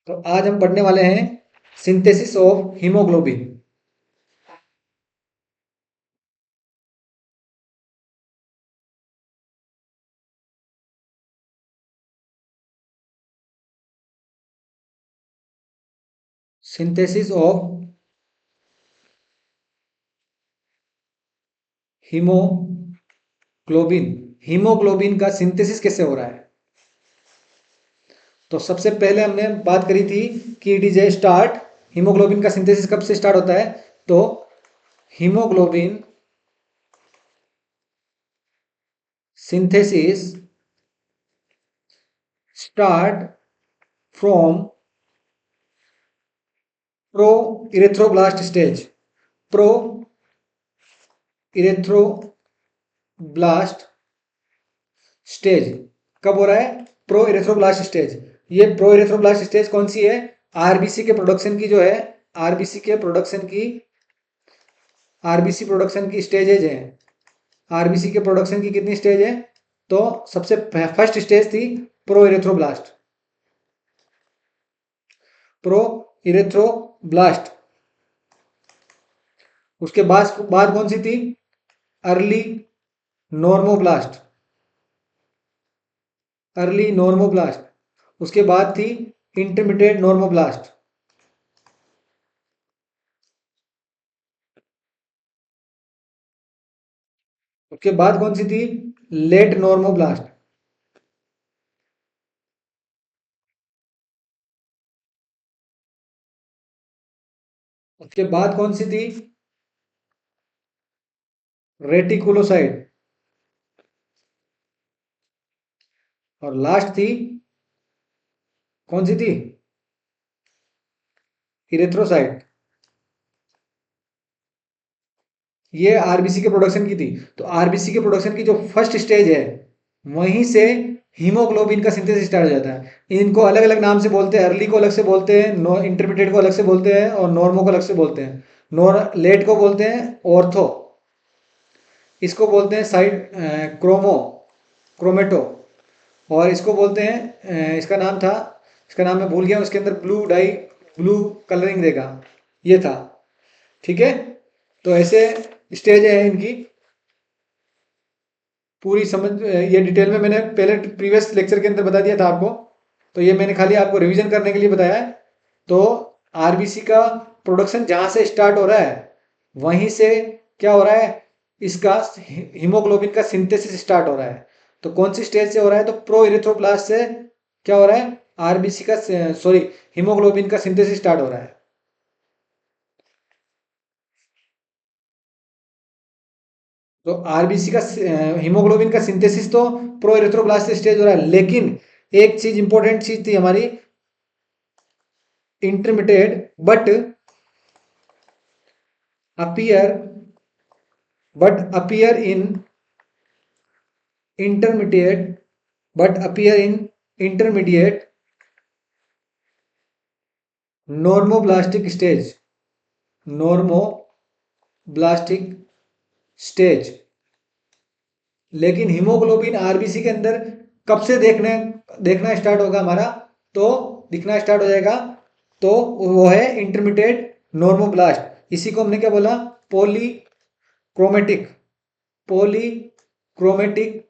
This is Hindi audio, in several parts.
तो आज हम पढ़ने वाले हैं synthesis of haemoglobin. Synthesis of haemoglobin. Haemoglobin का सिंथेसिस कैसे हो रहा है? तो सबसे पहले हमने बात करी थी कि it is a start. Haemoglobin का सिंथेसिस कब से स्टार्ट होता है? तो haemoglobin synthesis start from pro इरेथ्रोब्लास्ट stage. प्रो इरेथ्रोब्लास्ट स्टेज कब हो रहा है? Pro इरेथ्रोब्लास्ट stage. ये प्रो इरेथ्रोब्लास्ट स्टेज कौन सी है? आरबीसी के प्रोडक्शन की जो है, आरबीसी के प्रोडक्शन की, आरबीसी प्रोडक्शन की स्टेजेज है। आरबीसी के प्रोडक्शन की कितनी स्टेज है? तो सबसे फर्स्ट स्टेज थी प्रो इरेथ्रोब्लास्ट। प्रो इरेथ्रोब्लास्ट। उसके बाद कौन सी थी? Early normoblast. Early normoblast. उसके बाद थी इंटरमीडिएट नॉर्मोब्लास्ट। उसके बाद कौन सी थी? Late normoblast. उसके बाद कौन सी थी? रेटिकुलोसाइड। और लास्ट थी कौन सी थी? इरेथ्रोसाइड। ये आरबीसी के प्रोडक्शन की थी। तो आरबीसी के प्रोडक्शन की जो फर्स्ट स्टेज है, वहीं से हीमोग्लोबिन का सिंथेसिस स्टार्ट हो जाता है। इनको अलग अलग नाम से बोलते हैं। अर्ली को अलग से बोलते हैं, इंटरमीडिएट को अलग से बोलते हैं, और नॉर्मो को अलग से बोलते हैं। लेट को बोलते हैं ऑर्थो। इसको बोलते हैं साइड क्रोमेटो। और इसको बोलते हैं इसका नाम था, इसका नाम मैं भूल गया। उसके अंदर ब्लू कलरिंग देगा, ये था। ठीक है। तो ऐसे स्टेज है इनकी पूरी समझ। ये डिटेल में मैंने पहले प्रीवियस लेक्चर के अंदर बता दिया था आपको। तो ये मैंने खाली आपको रिवीजन करने के लिए बताया है। तो आरबीसी का प्रोडक्शन जहां से स्टार्ट हो रहा है, वहीं से क्या हो रहा है? इसका हीमोग्लोबिन का सिंथेसिस स्टार्ट हो रहा है। तो कौन सी स्टेज से हो रहा है? तो प्रो इरेथ्रोब्लास्ट से क्या हो रहा है? आरबीसी का, सॉरी, हीमोग्लोबिन का सिंथेसिस स्टार्ट हो रहा है। तो आरबीसी का हीमोग्लोबिन का सिंथेसिस तो प्रो इरेथ्रोब्लास्ट स्टेज हो रहा है, लेकिन एक चीज इंपॉर्टेंट चीज थी हमारी, intermediate but appear appear in intermediate appear in intermediate normoblastic stage. Normoblastic stage. लेकिन हीमोग्लोबिन आरबीसी के अंदर कब से देखना स्टार्ट होगा हमारा? तो दिखना स्टार्ट हो जाएगा। तो वो है इंटरमीडिएट नॉर्मोब्लास्ट। इसी को हमने क्या बोला? पॉलीक्रोमेटिक। पॉलीक्रोमेटिक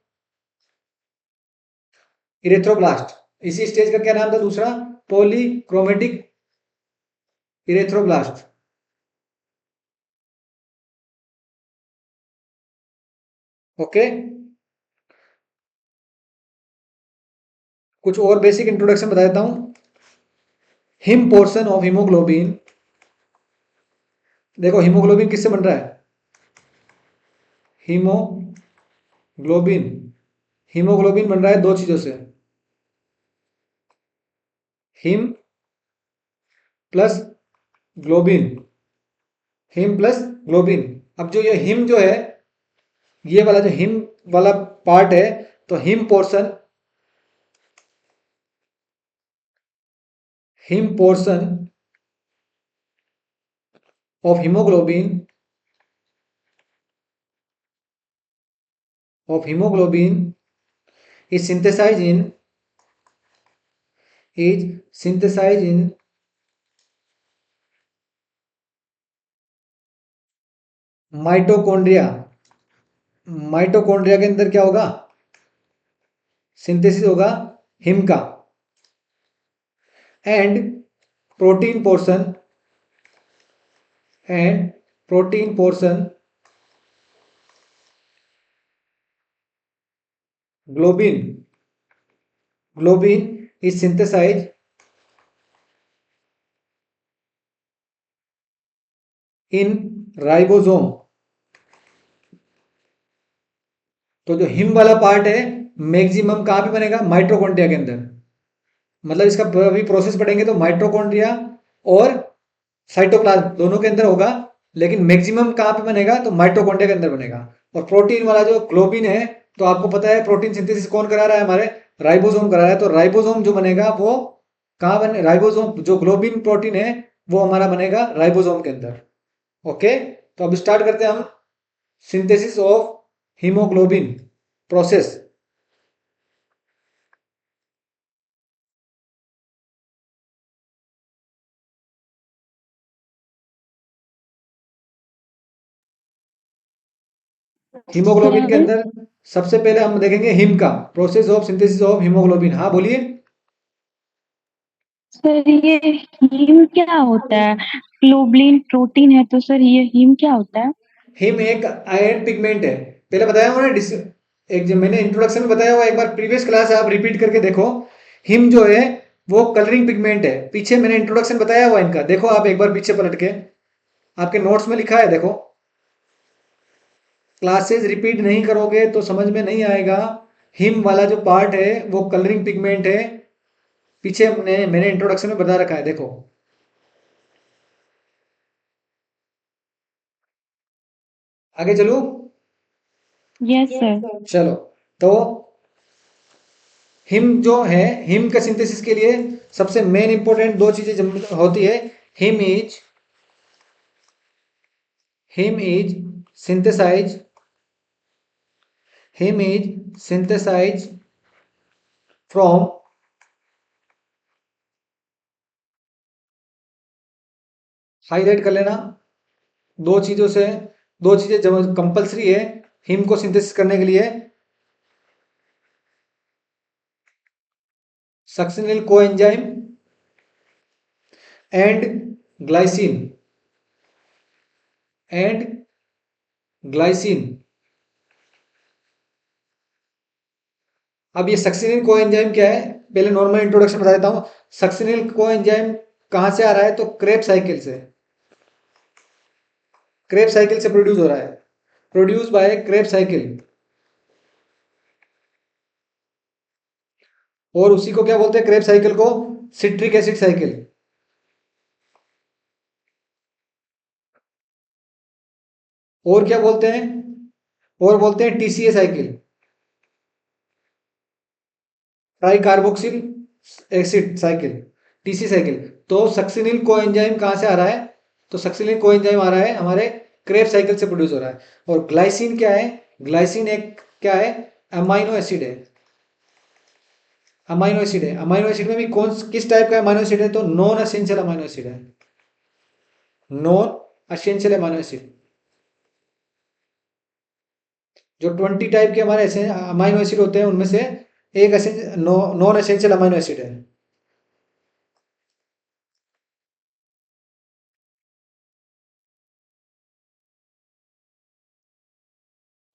इरेथ्रोब्लास्ट। इसी स्टेज का क्या नाम था दूसरा? पॉलीक्रोमेटिक इरेथ्रोब्लास्ट। ओके। कुछ और बेसिक इंट्रोडक्शन बता देता हूं। Him portion of haemoglobin. देखो हीमोग्लोबिन किससे बन रहा है? हीमोग्लोबिन हीमोग्लोबिन बन रहा है दो चीजों से, him plus globin. Him plus globin. अब जो ये हिम जो है, ये वाला जो हिम वाला पार्ट है, तो haem portion of haemoglobin is synthesized is synthesise in mitochondria. Mitochondria के अंदर क्या होगा, सिंथेसिस होगा हिम का। And protein portion, and protein portion globin, globin is synthesise in ribosome. तो जो हिम वाला पार्ट है मैक्सिमम कहां पे बनेगा, माइटोकॉन्ड्रिया के अंदर। मतलब इसका अभी प्रोसेस पढ़ेंगे तो माइटोकॉन्ड्रिया और साइटोप्लाज्म दोनों के अंदर होगा, लेकिन मैक्सिमम कहां पे बनेगा, तो माइटोकॉन्ड्रिया के अंदर बनेगा। और प्रोटीन वाला जो ग्लोबिन है, तो आपको पता है प्रोटीन सिंथेसिस कौन करा रहा है, हमारे राइबोसोम करा रहा है। तो राइबोसोम जो बनेगा वो कहाँ बने, राइबोसोम जो ग्लोबिन प्रोटीन है वो हमारा बनेगा राइबोसोम के अंदर। ओके, तो अब स्टार्ट करते हैं हम synthesis of haemoglobin process. Haemoglobin के सर अंदर सबसे पहले हम देखेंगे हिम का process of synthesis of haemoglobin. हाँ बोलिए। सर ये हीम क्या होता है? ग्लोबुलिन प्रोटीन है तो सर ये हीम क्या होता है? हिम एक आयरन पिगमेंट है, पहले बताया हुआ ना, एक जो मैंने इंट्रोडक्शन में बताया हुआ, एक बार प्रीवियस क्लास आप रिपीट करके देखो। हिम जो है वो कलरिंग पिगमेंट है, पीछे मैंने इंट्रोडक्शन बताया हुआ इनका, देखो आप एक बार पीछे पलट के, आपके नोट्स में लिखा है देखो। क्लासेस रिपीट नहीं करोगे तो समझ में नहीं आएगा। हिम वाला जो पार्ट है वो कलरिंग पिगमेंट है, पीछे मैंने इंट्रोडक्शन में बता रखा है देखो। आगे चलूं? Yes sir. चलो, तो हिम जो है, हिम का सिंथेसिस के लिए सबसे मेन इंपॉर्टेंट दो चीजें होती है। Haem is haem is synthesise haem is synthesise from, highlight कर लेना, दो चीजों से, दो चीजें जब कंपलसरी है हिम को सिंथेसिस करने के लिए। Succinyl coenzyme and glycine, and glycine. अब ये सक्सिनिल कोएंजाइम क्या है, पहले नॉर्मल इंट्रोडक्शन बता देता हूं। सक्सिनिल कोएंजाइम कहां से आ रहा है, तो क्रेब साइकिल से, क्रेब साइकिल से प्रोड्यूस हो रहा है, प्रोड्यूस बाय क्रेब साइकिल। और उसी को क्या बोलते हैं, क्रेब साइकिल को सिट्रिक एसिड साइकिल। और क्या बोलते हैं, और बोलते हैं TCA cycle, try carboxyl acid cycle, TC cycle. तो सक्सिनिल कोएंजाइम कहां से आ रहा है, तो सक्सिनिल कोएंजाइम आ रहा है हमारे क्रेब साइकिल से प्रोड्यूस हो रहा है। और ग्लाइसिन क्या है, ग्लाइसिन एक क्या है, अमाइनो एसिड है। अमाइनो एसिड है, अमाइनो एसिड में भी कौन किस टाइप का अमाइनो एसिड है, तो नॉन एसेंशियल अमाइनो एसिड है, नॉन एसेंशियल अमाइनो एसिड। जो 20 टाइप के हमारे अमाइनो एसिड होते हैं उनमें से एक नॉन एसेंशियल अमाइनो एसिड है।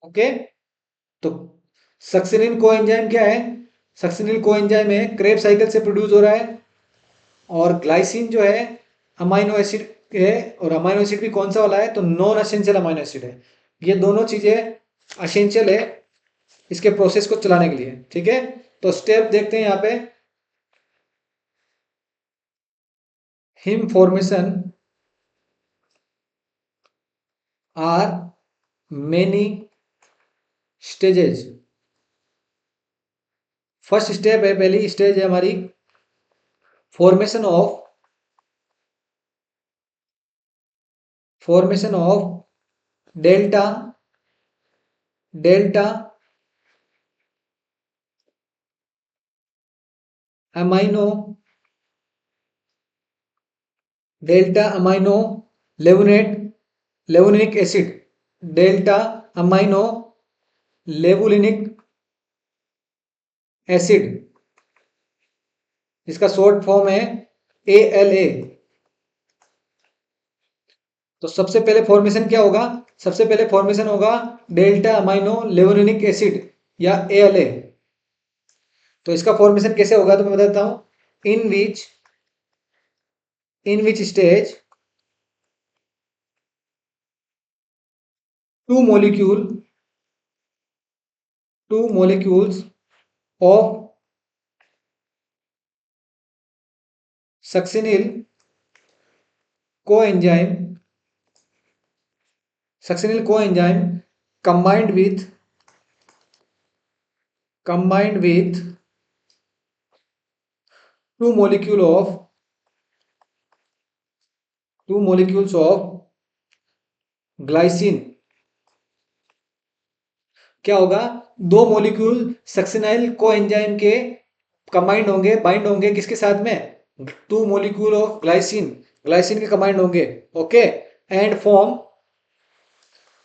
ओके, तो सक्सिनिल कोएंजाइम क्या है, सक्सिनिल कोएंजाइम है क्रेब साइकिल से प्रोड्यूस हो रहा है। और ग्लाइसिन जो है अमाइनो एसिड है, और अमाइनो एसिड भी कौन सा वाला है, तो नॉन एसेंशियल अमाइनो एसिड है। ये दोनों चीजें एसेंशियल है इसके प्रोसेस को चलाने के लिए, ठीक है। तो स्टेप देखते हैं यहाँ पे, haem formation are many stages. First step है, पहली स्टेज है हमारी formation of, formation of delta, delta amino delta amino levulinate levulinic acid, delta amino levulinic acid, इसका शॉर्ट फॉर्म है ALA। तो सबसे पहले फॉर्मेशन क्या होगा? सबसे पहले फॉर्मेशन होगा डेल्टा अमाइनो लेवुलिनिक एसिड या ALA। तो इसका फॉर्मेशन कैसे होगा तो मैं बताता हूं। In which stage two molecules of succinyl coenzyme combined with two molecules of glycine. क्या होगा? दो मॉलिक्यूल सक्सिनाइल कोएंजाइम के कंबाइंड होंगे, बाइंड होंगे किसके साथ में? टू मॉलिक्यूल ऑफ ग्लाइसिन के कंबाइंड होंगे। ओके, एंड फॉर्म,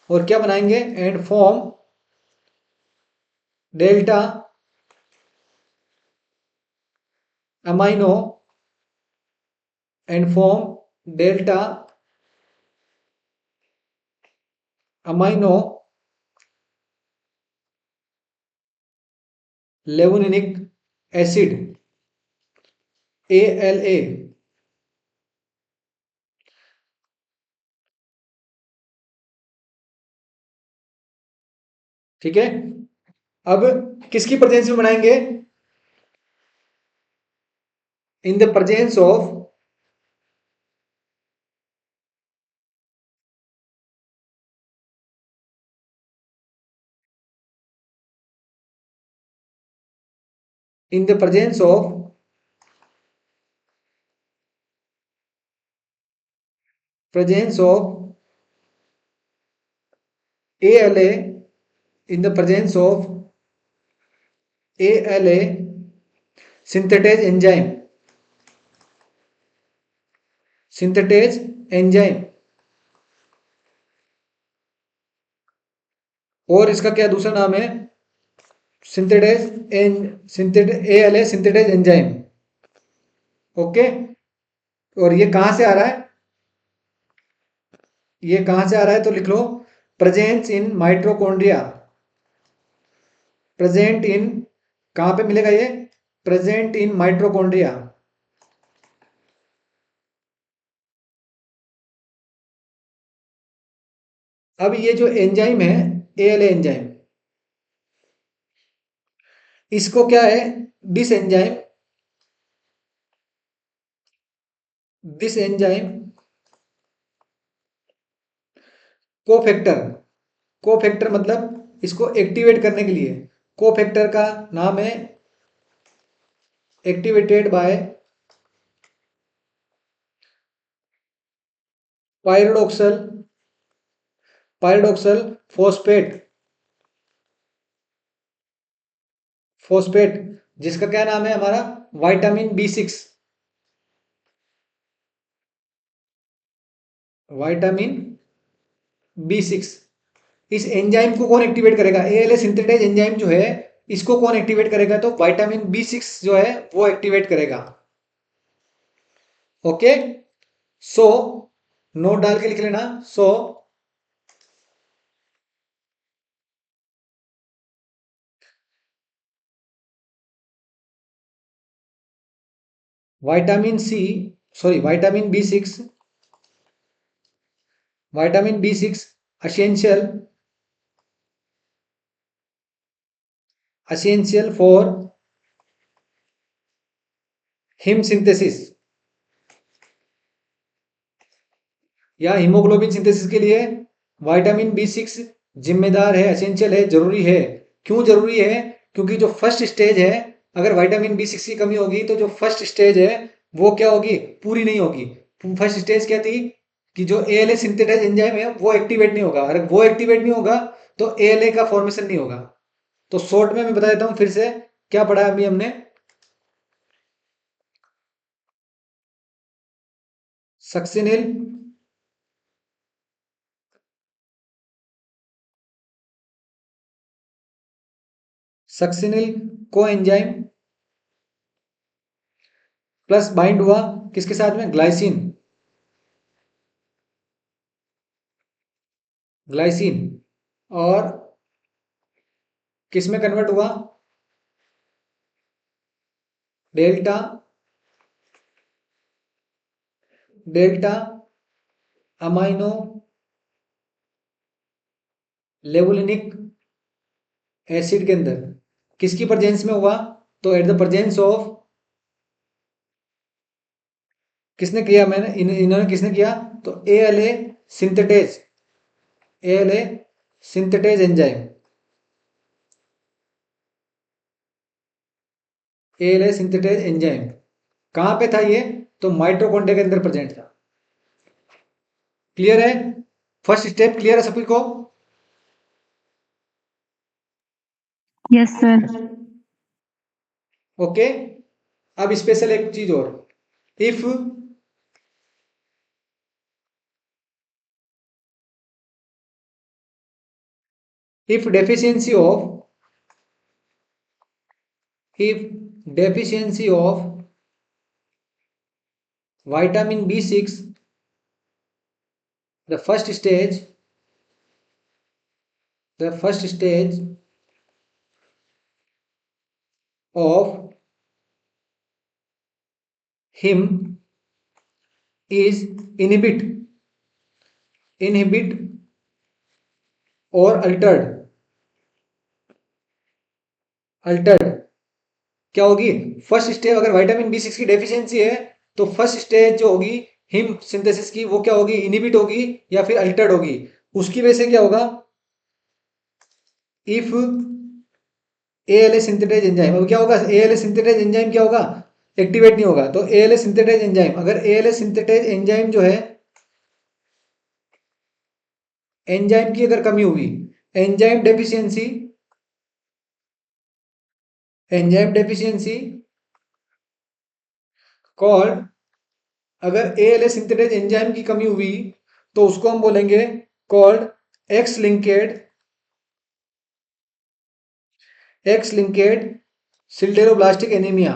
और क्या बनाएंगे? And form delta amino levulinic acid ALA। ठीक है, अब किसकी प्रेजेंस में बनाएंगे? In the presence of in the presence of ALA, in the presence of ALA synthetase enzyme, और इसका क्या दूसरा नाम है? ALA synthetase enzyme। ओके, और ये कहां से आ रहा है? तो लिख लो, presence in mitochondria. Present in, कहां पे मिलेगा ये? Present in mitochondria. अब ये जो एंजाइम है ALA एंजाइम, इसको क्या है? दिस एंजाइम कोफैक्टर मतलब इसको एक्टिवेट करने के लिए, कोफैक्टर का नाम है एक्टिवेटेड बाय पायरोडॉक्सल फोस्फेट, जिसका क्या नाम है हमारा? Vitamin B6। इस एंजाइम को कौन एक्टिवेट करेगा? ALA सिंथेटाइज एंजाइम जो है, इसको कौन एक्टिवेट करेगा? तो विटामिन B6 जो है वो एक्टिवेट करेगा। ओके, सो नोट डाल के लिख लेना। So vitamin B6 essential for him synthesis या हीमोग्लोबिन सिंथेसिस के लिए विटामिन B6 जिम्मेदार है, एसेंशियल है, जरूरी है। क्यों जरूरी है? क्योंकि जो फर्स्ट स्टेज है, अगर विटामिन B6 की कमी होगी तो जो फर्स्ट स्टेज है वो क्या होगी? पूरी नहीं होगी। फर्स्ट स्टेज क्या थी? कि जो ALA सिंथेटाइज एंजाइम है वो एक्टिवेट नहीं होगा। अगर वो एक्टिवेट नहीं होगा तो ALA का फॉर्मेशन नहीं होगा। तो शॉर्ट में मैं बता देता हूं फिर से, क्या पढ़ा अभी हमने? Succinyl succinyl coenzyme plus bind हुआ किसके साथ में, ग्लाइसिन, ग्लाइसिन, और किस में कन्वर्ट हुआ, delta delta amino levulinic acid के अंदर किसकी प्रेजेंस में हुआ, तो एट द प्रेजेंस ऑफ, किसने किया, मैंने इन्होंने किसने किया, तो ए सिंथेटेज ए सिंथेटेज एंजाइम, ए सिंथेटेज एंजाइम कहां पे था ये, तो माइटोकॉन्ड्रिया के अंदर प्रेजेंट था। क्लियर है, फर्स्ट स्टेप क्लियर है सभी को। Yes sir. ओके, अब स्पेशल एक चीज और, if if deficiency of if deficiency of vitamin B6, the first stage of him is inhibit or altered क्या होगी, फर्स्ट स्टेज अगर विटामिन बी सिक्स की डेफिशिएंसी है तो फर्स्ट स्टेज जो होगी हिम सिंथेसिस की वो क्या होगी, इनहिबिट होगी या फिर अल्टर्ड होगी। उसकी वजह से क्या होगा, इफ एएलए सिंथेटेज एंजाइम, अब क्या होगा, एएलए सिंथेटेज एंजाइम क्या होगा, एक्टिवेट नहीं होगा। तो एएलए सिंथेटेज एंजाइम, अगर एएलए सिंथेटेज एंजाइम जो है, एंजाइम की अगर कमी हुई, एंजाइम डेफिशिएंसी कॉल्ड, अगर एएलए सिंथेटेज एंजाइम की कमी हुई तो उसको हम बोलेंगे called X linked sideroblastic anaemia,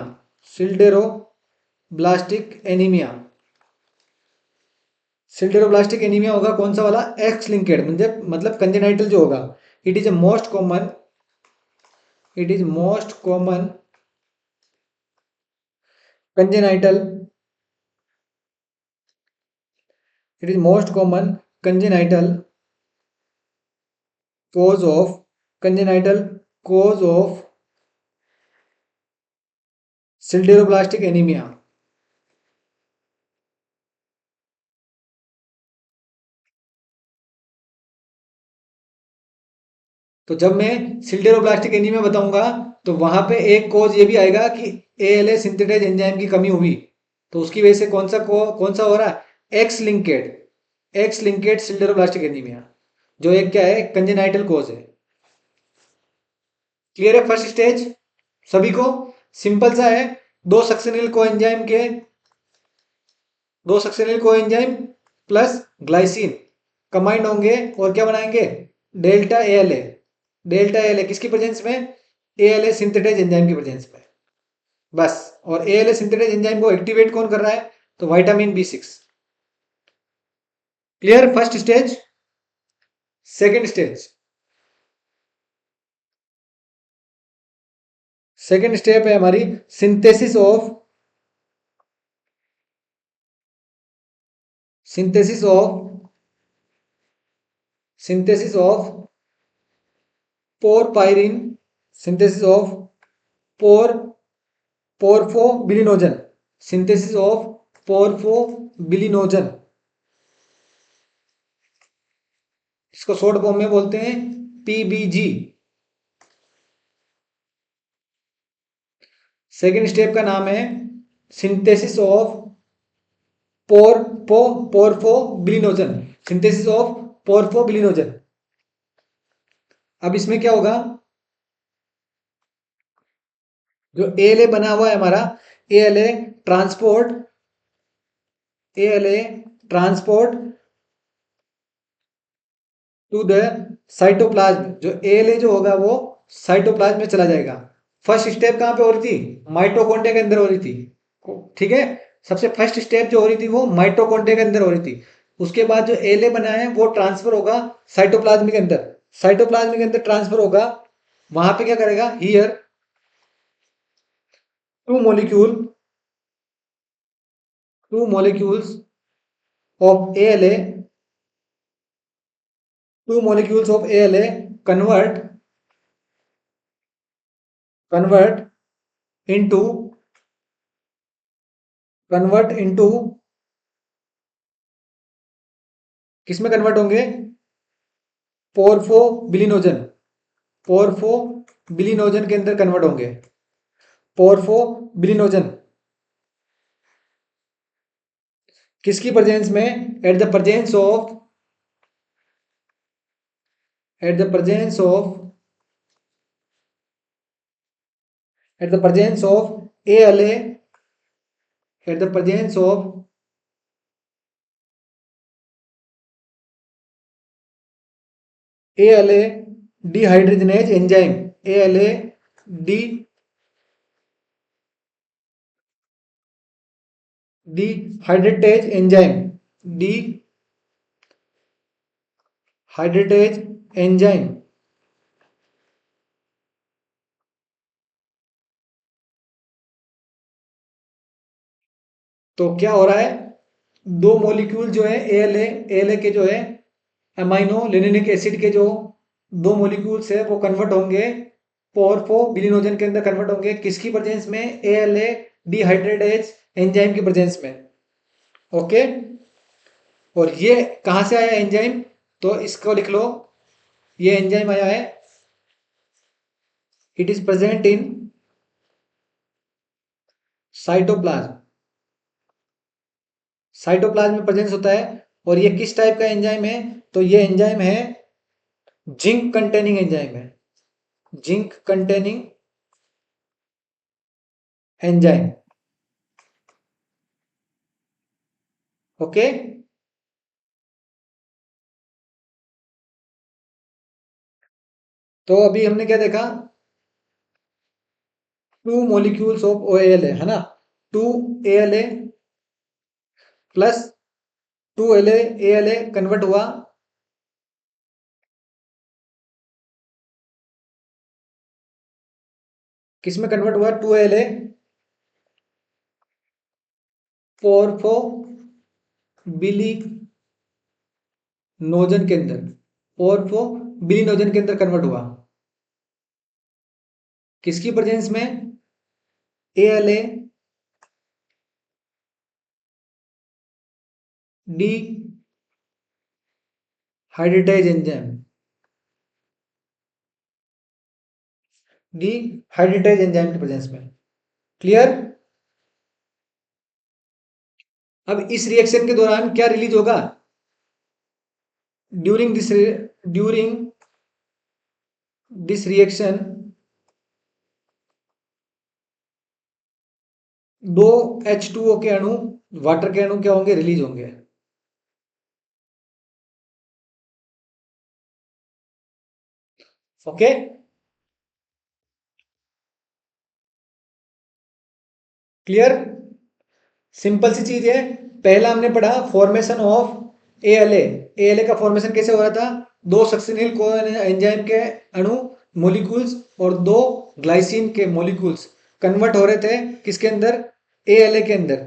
sideroblastic anaemia sideroblastic anaemia होगा कौन सा वाला, एक्स लिंकेड, मतलब कंजेनाइटल जो होगा। It is most common congenital congenital cause of sideroblastic anaemia. तो जब मैं सिल्डेरोब्लास्टिक एनीमिया बताऊंगा तो वहां पे एक कोज ये भी आएगा कि एएलए सिंथेटेज एंजाइम की कमी हुई, तो उसकी वजह से कौन सा हो रहा है, एक्स लिंकेड सिल्डेरोब्लास्टिक एनीमिया, जो एक क्या है, कंजेनाइटल कोज है। क्लियर है फर्स्ट स्टेज सभी को, सिंपल सा है, दो succinyl coenzyme plus glycine combined होंगे और क्या बनाएंगे, डेल्टा एएलए किसकी प्रेजेंस में, एएलए सिंथेटेज एंजाइम की प्रेजेंस में, बस। और एएलए सिंथेटेज एंजाइम को एक्टिवेट कौन कर रहा है, तो विटामिन बी6। Clear first stage. Second step है हमारी synthesis of porphyrin, synthesis of por porphobilinogen synthesis of porphobilinogen, इसको शॉर्ट फॉर्म में बोलते हैं पीबीजी। सेकेंड स्टेप का नाम है synthesis of porphobilinogen synthesis of पोर्फोबिलिनोजन। अब इसमें क्या होगा, जो एएलए बना हुआ है हमारा, ALA transport ALA transport to the cytoplasm, जो ALA जो होगा वो साइटोप्लाज्म में चला जाएगा। फर्स्ट स्टेप कहाँ पे हो रही थी? माइटोकॉन्ड्रिया के अंदर हो रही थी, ठीक है। सबसे फर्स्ट स्टेप जो हो रही थी वो माइटोकॉन्ड्रिया के अंदर हो रही थी। उसके बाद जो ALA बना है वो ट्रांसफर होगा साइटोप्लाज्म के अंदर, साइटोप्लाज्म के अंदर ट्रांसफर होगा। वहां पे क्या करेगा? Here two molecule two molecules of ALA, two molecules of ALA convert into किसमें कन्वर्ट होंगे? पोर्फोबिलिनोजन, पोर्फोबिलिनोजन के अंदर कन्वर्ट होंगे। पोर्फोबिलिनोजन किसकी प्रेजेंस में? At the presence of at the presence of at the presence of ALA, eight the presence of ALA dehydrogenase enzyme, ALA dehydratase enzyme, dehydratase enzyme। तो क्या हो रहा है? दो मॉलिक्यूल जो है ALA के जो है अमाइनो लेनिनिक एसिड के जो दो मॉलिक्यूल्स है वो कन्वर्ट होंगे पोर्फोबिलिनोजन के अंदर, कन्वर्ट होंगे किसकी प्रेजेंस में? ALA डिहाइड्रेटेज एंजाइम की प्रेजेंस में। ओके, और ये कहां से आया एंजाइम? तो इसको लिख लो, ये एंजाइम आया है, it is present in cytoplasm, cytoplasm में प्रेजेंस होता है। और ये किस टाइप का एंजाइम है? तो ये एंजाइम है जिंक कंटेनिंग एंजाइम है, जिंक कंटेनिंग एंजाइम। ओके, तो अभी हमने क्या देखा? टू मोलिक्यूल्स ऑफ OALA है ना, two ALA plus two ALA convert हुआ किसमें? कन्वर्ट हुआ टू ALA पोर्फोबिलिनोजन के अंदर, पोर्फोबिलिनोजन के अंदर कन्वर्ट हुआ किसकी प्रेजेंस में? ALA डिहाइड्रेटेज एंजाइम, डिहाइड्रेटेज एंजाइम की प्रेजेंस में। क्लियर? अब इस रिएक्शन के दौरान क्या रिलीज होगा? ड्यूरिंग दिस रिएक्शन दो H2O के अणु, वाटर के अणु क्या होंगे? रिलीज होंगे। Okay, clear? सिंपल सी चीज है। पहला हमने पढ़ा फॉर्मेशन ऑफ ALA का फॉर्मेशन कैसे हो रहा था? दो सक्सिनिल को एंजाइम के अणु मोलिक्यूल्स और दो ग्लाइसिन के मोलिक्यूल्स कन्वर्ट हो रहे थे किसके अंदर? ALA के अंदर,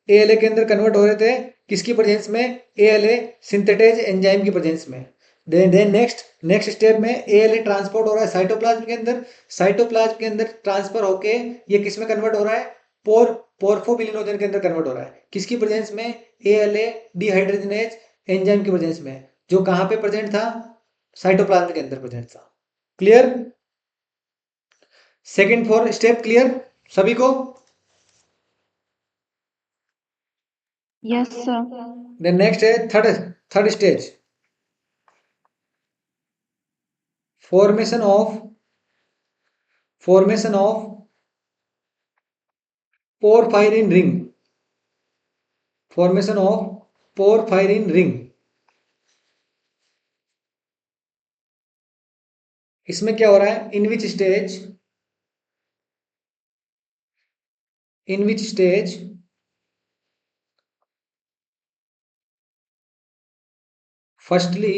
ALA के अंदर कन्वर्ट हो रहे थे किसकी प्रेजेंस में? ALA सिंथेटेज एंजाइम की प्रेजेंस में। देन नेक्स्ट स्टेप में ALA ट्रांसपोर्ट हो रहा है साइटोप्लाज्म के अंदर, साइटोप्लाज्म के अंदर ट्रांसफर होके ये किसमें कन्वर्ट हो रहा है? पोर्फोबिलिनोजन के अंदर कन्वर्ट हो रहा है किसकी प्रेजेंस में? ALA डिहाइड्रोजनेज एंजाइम की प्रेजेंस में, जो कहां पे प्रेजेंट था? साइटोप्लाज्म के अंदर प्रेजेंट था। Clear? Second four step clear सभी को? Yes sir. देन नेक्स्ट है third stage, formation of porphyrin ring, formation of porphyrin ring. इसमें क्या हो रहा है, इन विच स्टेज फर्स्टली,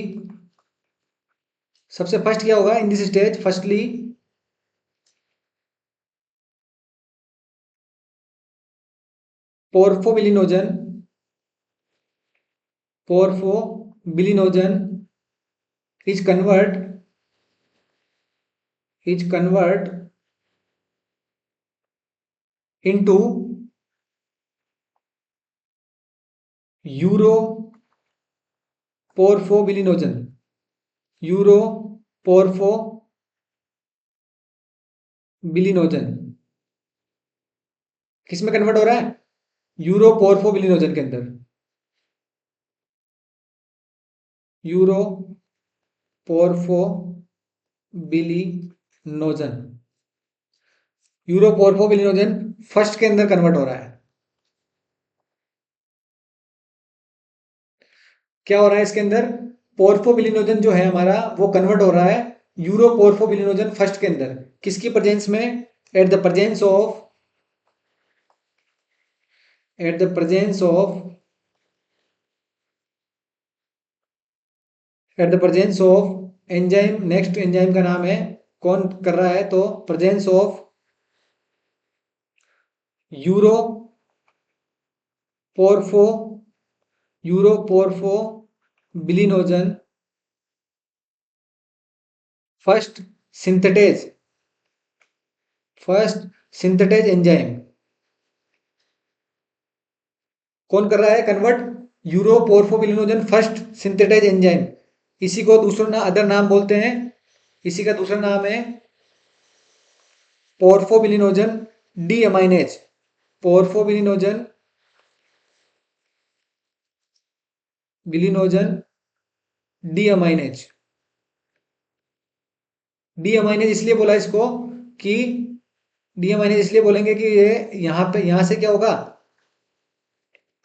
सबसे फर्स्ट क्या होगा in this stage, firstly porphobilinogen, porphobilinogen is convert into uroporphobilinogen, uroporphobilinogen किसमें कन्वर्ट हो रहा है, यूरोपोर्फोबिलिनोजन के अंदर, यूरोपोर्फोबिलिनोजन, यूरोपोर्फोबिलिनोजन फर्स्ट के अंदर कन्वर्ट हो रहा है। क्या हो रहा है इसके अंदर, पोर्फोबिलिनोजन जो है हमारा वो कन्वर्ट हो रहा है यूरोपोर्फोबिलिनोजन फर्स्ट के अंदर, किसकी प्रेजेंस में, at the presence of at the presence of at the presence of enzyme, next enzyme का नाम है, कौन कर रहा है, तो presence of uro porpho uroporphobilinogen first synthetase first synthetase enzyme, कौन कर रहा है convert, uroporphobilinogen first synthetase enzyme. इसी को दूसरा अदर नाम बोलते हैं, इसी का दूसरा नाम है porphobilinogen deaminase, porphobilinogen bilinogen deaminase. Deaminase इसलिए बोला इसको कि डी अमाइनेज इसलिए बोलेंगे कि ये यहाँ पे, यहाँ से क्या होगा,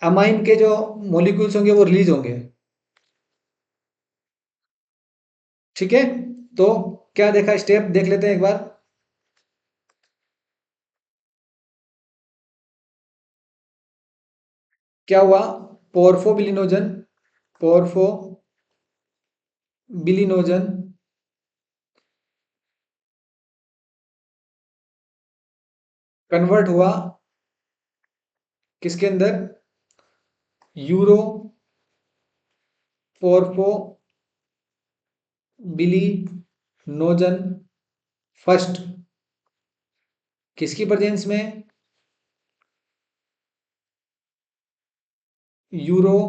अमाइन के जो मॉलिक्यूल्स होंगे वो रिलीज होंगे। ठीक है, तो क्या देखा, स्टेप देख लेते हैं एक बार। क्या हुआ, पोर्फोबिलिनोजन पोर्फोबिलिनोजन कन्वर्ट हुआ किसके अंदर, यूरो पोर्फोबिलिनोजन फर्स्ट, किसकी प्रेजेंस में, यूरो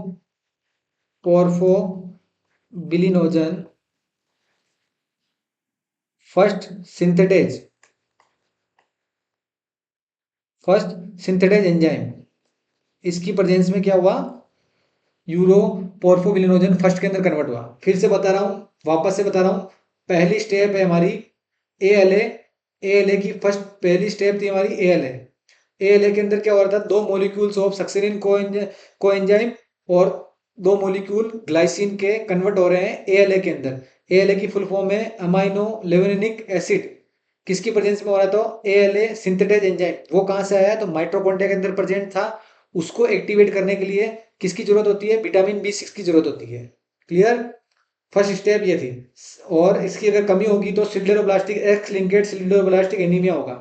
पोर्फोबिलिनोजन फर्स्ट सिंथेटेज एंजाइम, इसकी प्रेजेंस में क्या हुआ, यूरो पोर्फोबिलिनोजन फर्स्ट के अंदर कन्वर्ट हुआ। फिर से बता रहा हूं, वापस से बता रहा हूं, पहली स्टेप है हमारी एएलए की फर्स्ट पहली स्टेप थी हमारी एएलए के अंदर क्या हो रहा था, दो मॉलिक्यूल्स ऑफ सक्सिनिन को एंजाइम और दो मॉलिक्यूल ग्लाइसिन के कन्वर्ट हो रहे हैं एएलए के अंदर। एएलए की फुल फॉर्म है अमाइनो लेवेनिक एसिड, किसकी प्रेजेंस में हो रहा था, एएलए सिंथेटेज एंजाइम। वो कहां से आया, तो माइटोकॉन्ड्रिया के अंदर प्रेजेंट था, उसको एक्टिवेट करने के लिए किसकी जरूरत होती है, विटामिन बी6 की जरूरत होती है। क्लियर, फर्स्ट स्टेप ये थी। और इसकी अगर कमी होगी तो सिडरोब्लास्टिक एक्स लिंकेड सिडरोब्लास्टिक एनीमिया होगा।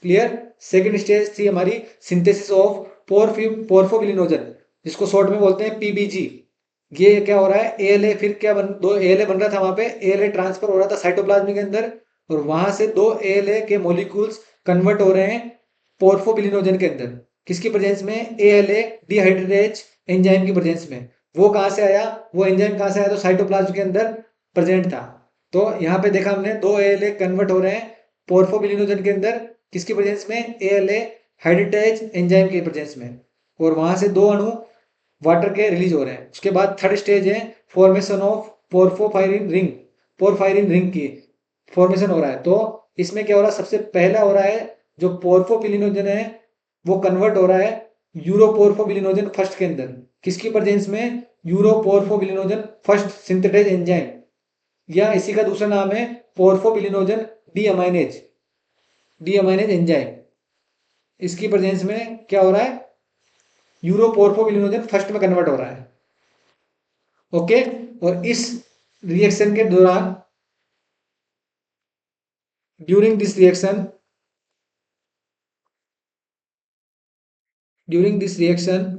क्लियर, सेकंड स्टेज थी हमारी सिंथेसिस ऑफ पोर्फोबिलिनोजन, जिसको शॉर्ट में बोलते हैं पीबीजी। ये क्या हो रहा है, एएलए, फिर क्या दो एएलए बन रहा था वहां पे, एएलए ट्रांसफर हो रहा था साइटोप्लाज्म के अंदर, और वहां से दो एएलए के मॉलिक्यूल्स कन्वर्ट हो रहे हैं पोर्फोबिलिनोजन के अंदर, किसकी प्रेजेंस में, एएलए डिहाइड्रेज एंजाइम की प्रेजेंस में। वो कहां से आया, वो एंजाइम कहां से आया, तो साइटोप्लाज्म के अंदर प्रेजेंट था। तो यहाँ पे देखा हमने दो एएलए कन्वर्ट हो रहे हैं पोर्फोबिलिनोजन के अंदर, किसकी प्रेजेंस में, एएलए हाइड्रेटेज एंजाइम के प्रेजेंस में, और वहां से दो अणु वाटर के रिलीज हो रहे हैं। उसके बाद थर्ड स्टेज है फॉर्मेशन ऑफ पोरफायरिन रिंग की फॉर्मेशन हो रहा है। तो इसमें क्या हो रहा है, सबसे पहला हो रहा है जो पोर्फोबिलिनोजन है वो कन्वर्ट हो रहा है यूरोपोर्फोबिलिनोजन फर्स्ट के अंदर, किसकी प्रेजेंस में? यूरोपोर्फोबिलिनोजन फर्स्ट सिंथेटाइज एंजाइम, या इसी का दूसरा नाम है पोर्फोबिलिनोजन डीअमाइनेज, डीअमाइनेज एंजाइम। इसकी प्रेजेंस में क्या हो रहा है? यूरोपोर्फोबिलिनोजन फर्स्ट में कन्वर्ट हो रहा है। ओके, और इस रिएक्शन के दौरान, during this reaction, during this reaction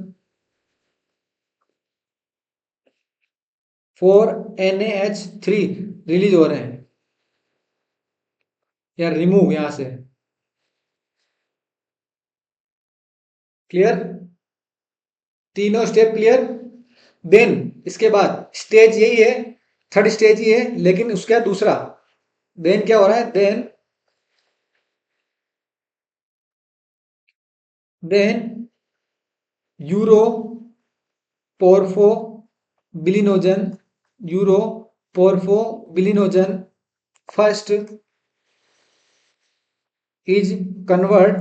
4NaH3 release हो रहे हैं, या रिमूव यहां से। क्लियर? तीनों स्टेप क्लियर? देन इसके बाद स्टेज यही है, थर्ड स्टेज ही है, लेकिन उसका दूसरा। देन क्या हो रहा है? Then uroporphobilinogen, uroporphobilinogen first is convert,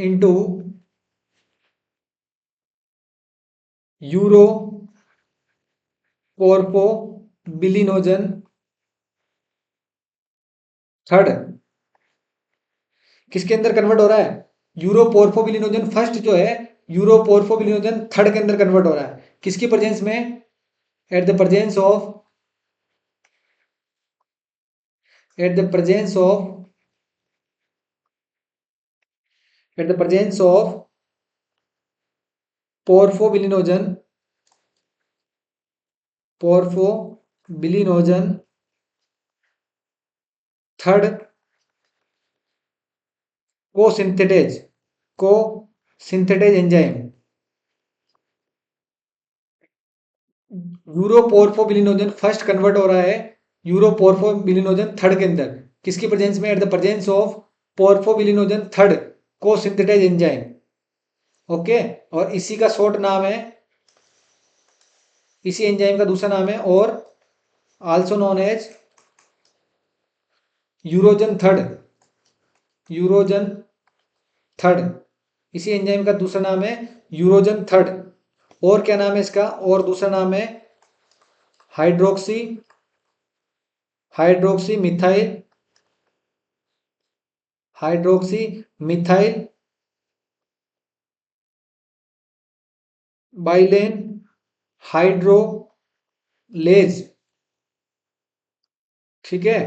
into uroporphobilinogen third. किसके अंदर कन्वर्ट हो रहा है? यूरोपोर्फोबिलिनोजन फर्स्ट जो है, यूरोपोर्फोबिलिनोजन थर्ड के अंदर कन्वर्ट हो रहा है। किसकी प्रेजेंस में? At the presence of, at the presence of, at the presence of porphobilinogen, porphobilinogen third cosynthetase, cosynthetase enzyme, uroporphobilinogen first convert हो रहा है यूरोपोर्फोबिलिनोजन थर्ड के अंदर। किसकी प्रेजेंस में? At the presence of porphobilinogen third cosynthetase enzyme. Okay, और इसी का शॉर्ट नाम है, इसी एंजाइम का दूसरा नाम है, और also known as urogen third, urogen third. इसी एंजाइम का दूसरा नाम है यूरोजन थर्ड। और क्या नाम है इसका? और दूसरा नाम है hydroxy, hydroxy methyl, hydroxy methyl bylane hydrolase. ठीक है,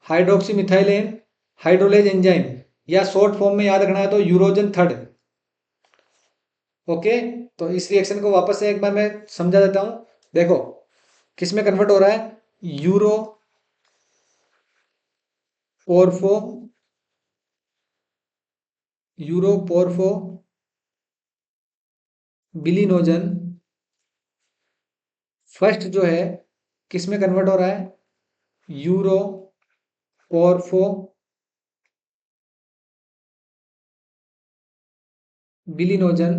हाइड्रोक्सी मिथाइलेन हाइड्रोलेज एंजाइम, या शॉर्ट फॉर्म में याद रखना है तो यूरोजन थर्ड। ओके, तो इस रिएक्शन को वापस से एक बार मैं समझा देता हूं। देखो, किस में कन्वर्ट हो रहा है? यूरो पोर्फो, यूरो पोर्फो बिलिनोजन फर्स्ट जो है, किस में कन्वर्ट हो रहा है? यूरो पोर्फो बिलिनोजन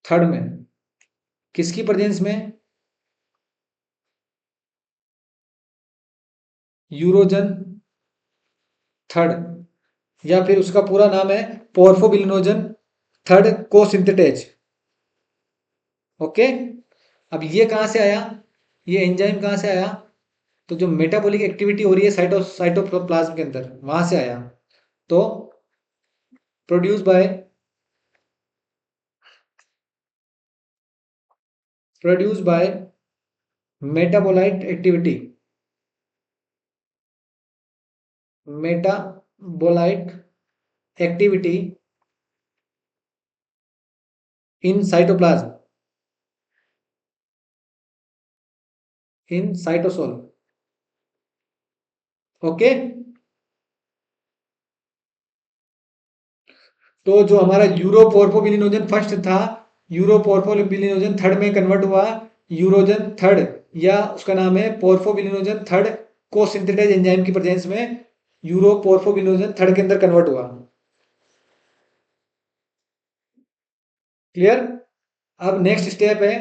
थर्ड में। किसकी प्रेजेंस में? यूरोजन थर्ड, या फिर उसका पूरा नाम है पोर्फोबिलिनोजन थर्ड को सिंथेटेज। ओके, अब ये कहां से आया? ये एंजाइम कहां से आया? तो जो मेटाबॉलिक एक्टिविटी हो रही है साइटोप्लाज्म के अंदर, वहां से आया। तो produce by, produce by metabolite activity, metabolite activity in cytoplasm, in cytosol. Okay, तो जो हमारा यूरोपोर्फोबिलिनोजन फर्स्ट था, यूरोपोर्फोबिलिनोजन थर्ड में कन्वर्ट हुआ यूरोजन थर्ड, या उसका नाम है पोर्फोबिलिनोजन थर्ड को सिंथेटाइज एंजाइम की प्रेजेंस में यूरोपोर्फोबिलिनोजन थर्ड के अंदर कन्वर्ट हुआ। क्लियर? अब नेक्स्ट स्टेप है,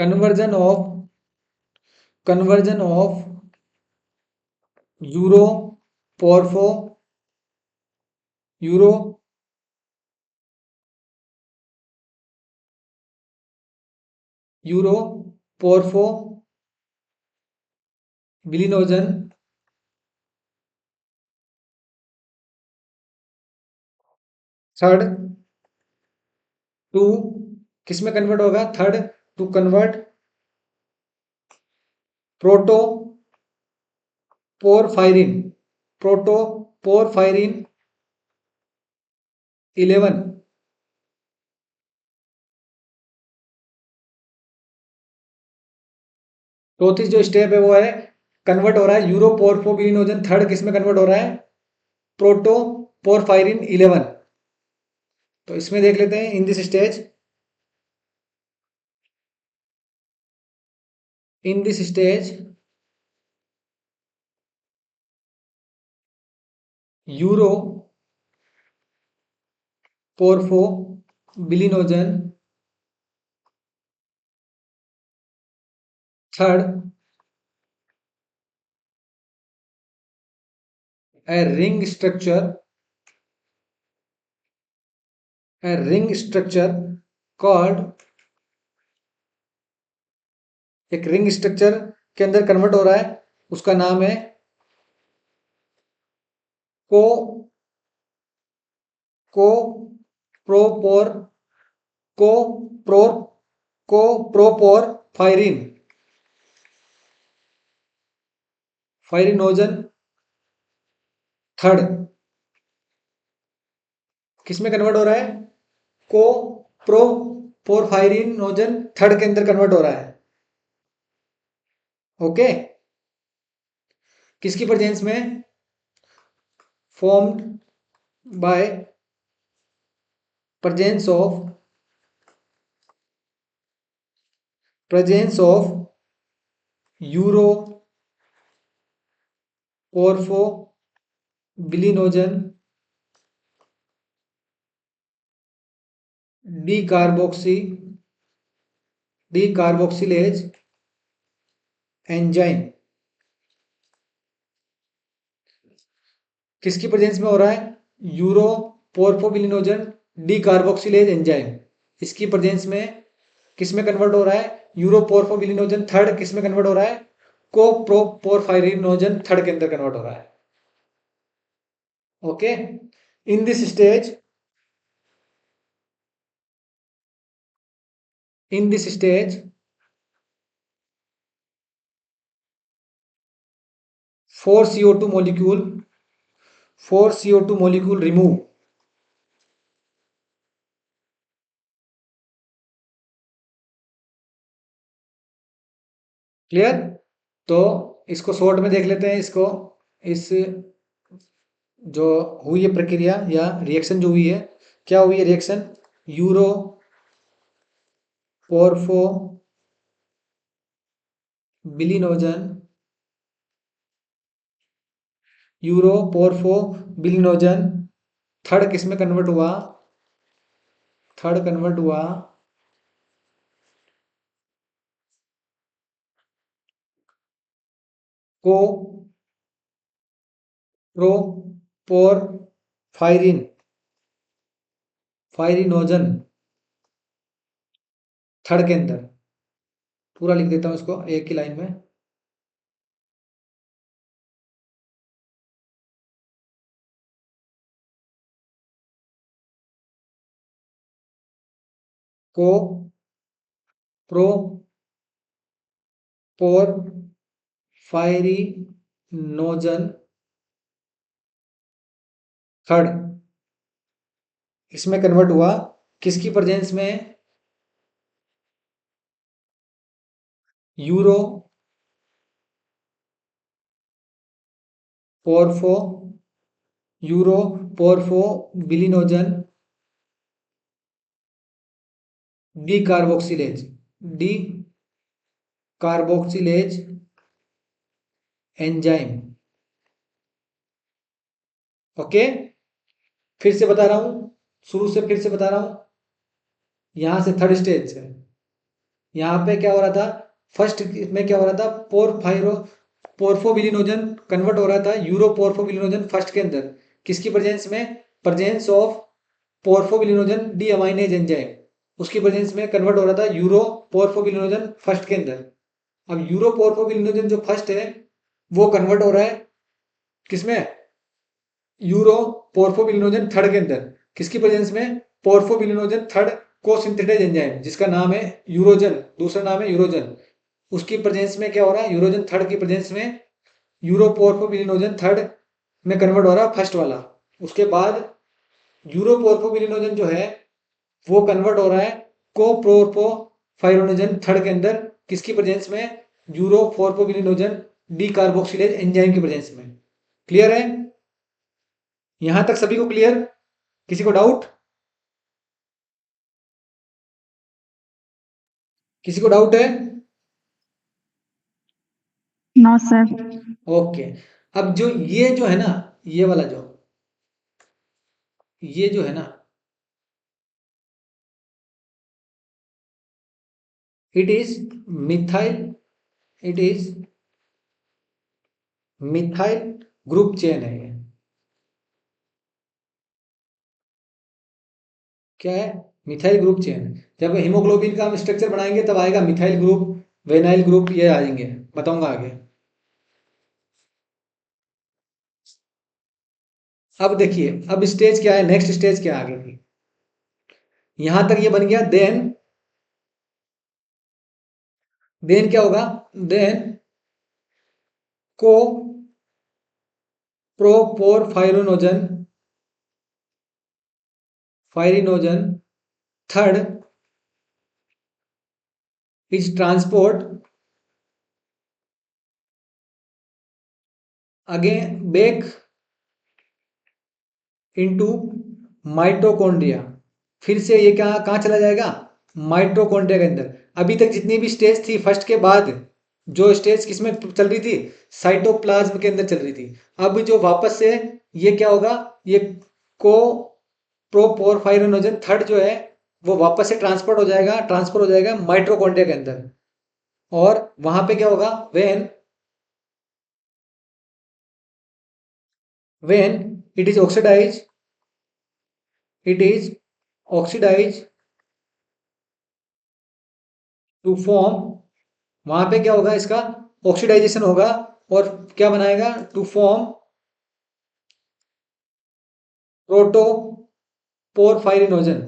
conversion of euro porpho euro euro porpho bilinogen third to किस में कन्वर्ट होगा, third to convert protoporphyrin protoporphyrin 11 चौथी जो स्टेप है वो है कन्वर्ट हो रहा है यूरो पोरफोबिलिनोजन थर्ड किस में कन्वर्ट हो रहा है, प्रोटो पोरफायरिन 11। तो इसमें देख लेते हैं in this stage uroporphobilinogen third a ring structure called एक रिंग स्ट्रक्चर के अंदर कन्वर्ट हो रहा है, उसका नाम है को को प्रोपोर को प्रो को प्रोपोर फायरिन फायरिनोजन थर्ड किस में कन्वर्ट हो रहा है, को प्रो पोरफायरिनोजन थर्ड के अंदर कन्वर्ट हो रहा है। ओके, किसकी प्रेजेंस में, formed by presence of uroporphobilinogen decarboxylase enzyme किसकी प्रेजेंस में हो रहा है, यूरो पोरफोबिलिनोजन डीकार्बोक्सिलेज एंजाइम, इसकी प्रेजेंस में किस में कन्वर्ट हो रहा है, यूरो पोरफोबिलिनोजन थर्ड किस में कन्वर्ट हो रहा है, कोप्रोपोरफायरिनोजन थर्ड के अंदर कन्वर्ट हो रहा है। Okay, in this stage 4 CO2 molecule remove clear. तो इसको शॉर्ट में देख लेते हैं, इसको इस जो हुई है प्रक्रिया या रिएक्शन जो हुई है, क्या हुई है रिएक्शन, यूरो पोरफो बिलिनोजन थर्ड किस में कन्वर्ट हुआ, थर्ड कन्वर्ट हुआ को प्रोपोर फायरिनोजन थर्ड के अंदर, पूरा लिख देता हूं इसको एक ही लाइन में, coproporphyrinogen third इसमें कन्वर्ट हुआ किसकी प्रेजेंस में, uroporphobilinogen decarboxylase enzyme. Okay, फिर से बता रहा हूं, शुरू से फिर से बता रहा हूं, यहां से थर्ड स्टेज है, यहाँ पे क्या हो रहा था, फर्स्ट में क्या हो रहा था, पोर्फोबिलिनोजन कन्वर्ट हो रहा था यूरोपोर्फोबिलिनोजन फर्स्ट के अंदर, किसकी प्रेजेंस में, presence of porphobilinogen deaminase enzyme, उसकी प्रेजेंस में कन्वर्ट हो रहा था यूरोपोर्फोबिलिनोजन फर्स्ट के अंदर। अब यूरोपोर्फोबिलिनोजन जो फर्स्ट है वो कन्वर्ट हो रहा है किसमें, यूरोपोर्फोबिलिनोजन थर्ड के अंदर, किसकी प्रेजेंस में, पोर्फोबिलिनोजन थर्ड को सिंथेटाइज एंजाइम जिसका नाम है यूरोजन, दूसरा नाम है यूरोजन, उसकी प्रेजेंस में क्या हो रहा है, यूरोजन थर्ड की प्रेजेंस में यूरोपोर्फोबिलिनोजन थर्ड में कन्वर्ट हो रहा है फर्स्ट वाला। उसके बाद यूरोपोर्फोबिलिनोजन जो है वो कन्वर्ट हो रहा है कोप्रोपोफायरोनोजन थर्ड के अंदर, किसकी प्रेजेंस में, यूरोफोर्फोबिलिनोजन डी कार्बोक्सिलेज एंजाइम की प्रेजेंस में। क्लियर है, यहां तक सभी को क्लियर, किसी को डाउट, किसी को डाउट है? No sir. ओके। अब जो ये जो है ना, ये वाला जो, ये जो है ना, it is methyl, it is methyl group chain है ये। क्या है, मिथाइल ग्रुप चेन। जब हीमोग्लोबिन का हम स्ट्रक्चर बनाएंगे तब आएगा मिथाइल ग्रुप, वेनाइल ग्रुप, ये आएंगे, बताऊंगा आगे। अब देखिए, अब स्टेज क्या है, नेक्स्ट स्टेज क्या है आगे की, यहां तक ये बन गया। देन क्या होगा, then coproporphyrinogen, porphyrinogen third is transport again back into mitochondria. फिर से ये क्या कहाँ चला जाएगा, माइटोकॉन्ड्रिया के अंदर। अभी तक जितनी भी स्टेज थी फर्स्ट के बाद, जो स्टेज किसमें चल रही थी, साइटोप्लाज्म के अंदर चल रही थी। अब जो वापस से ये क्या होगा, ये को प्रोपोरफायरिनोजन थर्ड जो है वो वापस से ट्रांसफर हो जाएगा माइटोकॉन्ड्रिया के अंदर। और वहां पे क्या होगा, when it is oxidise, it is oxidise to form, वहां पे क्या होगा, इसका ऑक्सीडाइजेशन होगा और क्या बनाएगा, टू फॉर्म प्रोटोपोरफायरिनोजन,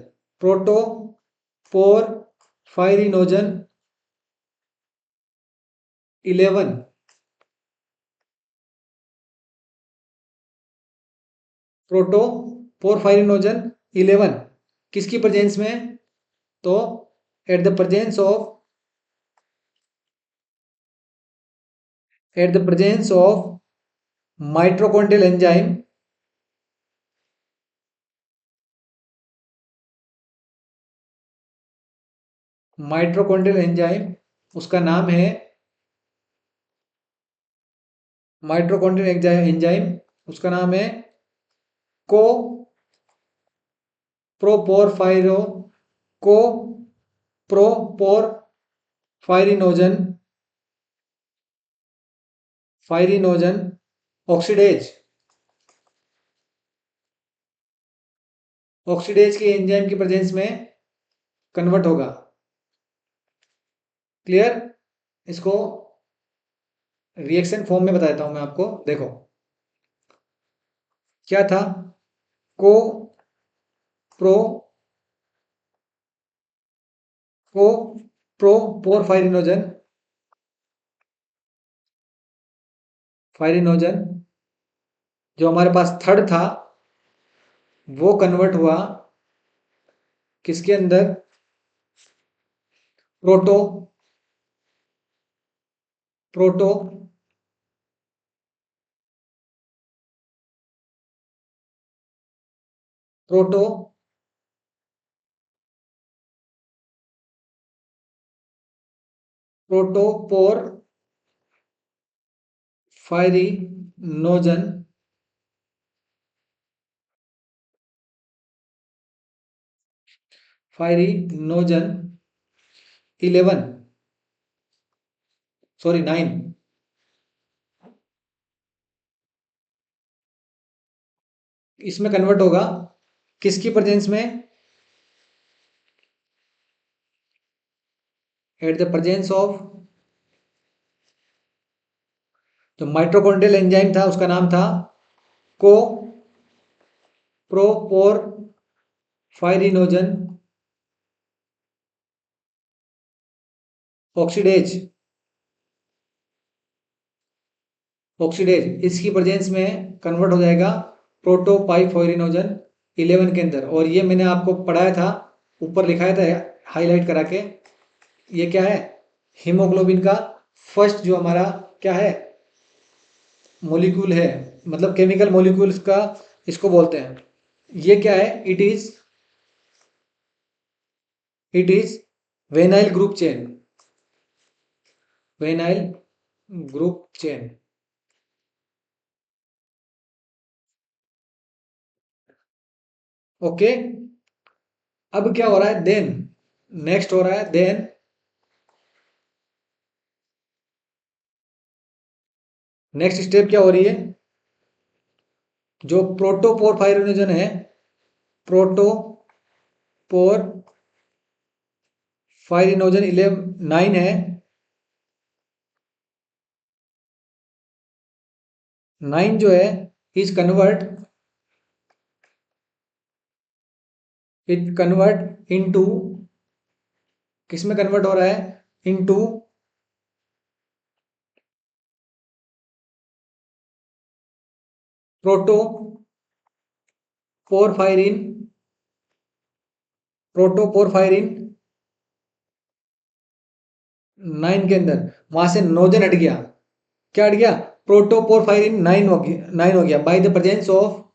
प्रोटोपोरफायरिनोजन 11, प्रोटोपोरफायरिनोजन 11 किसकी प्रेजेंस में, तो eight the presence of, at the presence of mitochondrial enzyme, mitochondrial enzyme उसका नाम है, माइट्रोकॉन्ड्रियल एंजाइम उसका नाम है को प्रोपोरफायरो को प्रोपोरफायरिनोजन, फायरिनोजन ऑक्सीडेज, ऑक्सीडेज के एंजाइम की प्रेजेंस में कन्वर्ट होगा। क्लियर, इसको रिएक्शन फॉर्म में बताता हूं मैं आपको, देखो क्या था, को प्रो को प्रोपोरफायरिनोजन, फायरिनोजन जो हमारे पास थर्ड था वो कन्वर्ट हुआ किसके अंदर, प्रोटो प्रोटो प्रोटो प्रोटोपोर फायरिनोजन, फायरिनोजन 11, सॉरी 9, इसमें कन्वर्ट होगा किसकी प्रेजेंस में? एट द प्रेजेंस ऑफ, जो माइटोकॉन्ड्रियल एंजाइम था उसका नाम था को प्रोपोरफायरिनोजन ऑक्सीडेज, ऑक्सीडेज इसकी प्रेजेंस में कन्वर्ट हो जाएगा प्रोटोपाइफोरिनोजन 11 के अंदर। और ये मैंने आपको पढ़ाया था, ऊपर लिखाया था हाईलाइट करा के, ये क्या है? हीमोग्लोबिन का फर्स्ट जो हमारा क्या है मॉलिक्यूल है, मतलब केमिकल मॉलिक्यूल्स का इसको बोलते हैं। ये क्या है? It is vinyl group chain, vinyl group chain. Okay, अब क्या हो रहा है? देन नेक्स्ट हो रहा है, देन नेक्स्ट स्टेप क्या हो रही है? जो प्रोटोपोरफायरिनोजन है, प्रोटोपोरफायरिनोजन 11 9 है, 9 जो है is convert, it convert into, किस में कन्वर्ट हो रहा है? इनटू प्रोटोपोरफायरिन, प्रोटोपोरफायरिन 9 के अंदर। वहां से नोजन हट गया, क्या हट गया? प्रोटोपोरफायरिन 9 हो गया, 9 हो गया बाय द प्रेजेंस ऑफ,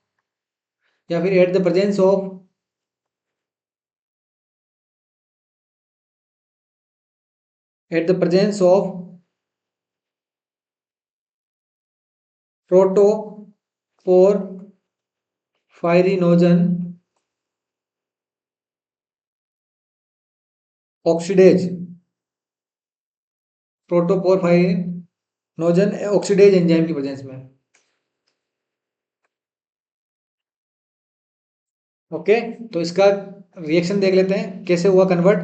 या फिर at the presence of, at the presence of protoporphyrinogen oxidase, protoporphyrinogen oxidase enzyme की प्रेजेंस में। ओके, तो इसका रिएक्शन देख लेते हैं कैसे हुआ कन्वर्ट।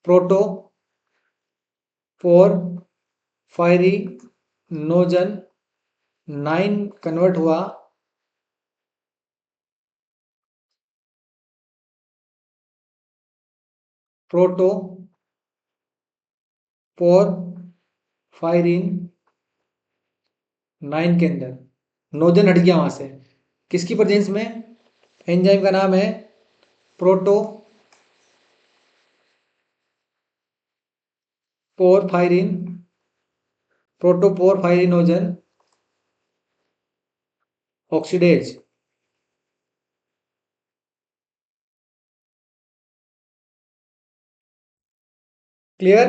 प्रोटोपोरफायरिनोजन 9 कन्वर्ट हुआ प्रोटोपोरफायरिन 9 के अंदर। नोजन हट गया वहां से, किसकी प्रेजेंस में? एंजाइम का नाम है प्रोटोपोरफायरिन, प्रोटोपोरफायरिनोजन ऑक्सीडेज। क्लियर?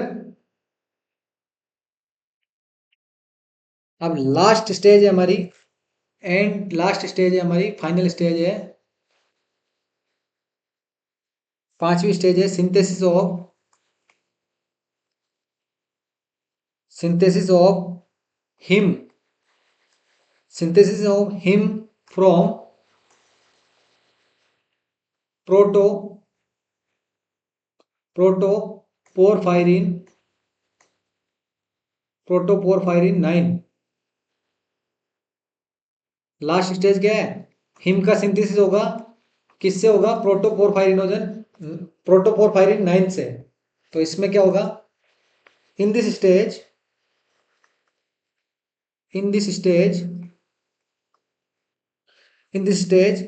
अब लास्ट स्टेज है हमारी, एंड लास्ट स्टेज है हमारी, फाइनल स्टेज है, पांचवी स्टेज है synthesis of heme, synthesis of heme from proto protoporphyrin, protoporphyrin 9। Last stage क्या है? हिम का सिंथेसिस होगा, किससे होगा? प्रोटोपोरफायरिनोजन, प्रोटोपोरफायरिन 9 से। तो इसमें क्या होगा? In this stage, in this stage, in this stage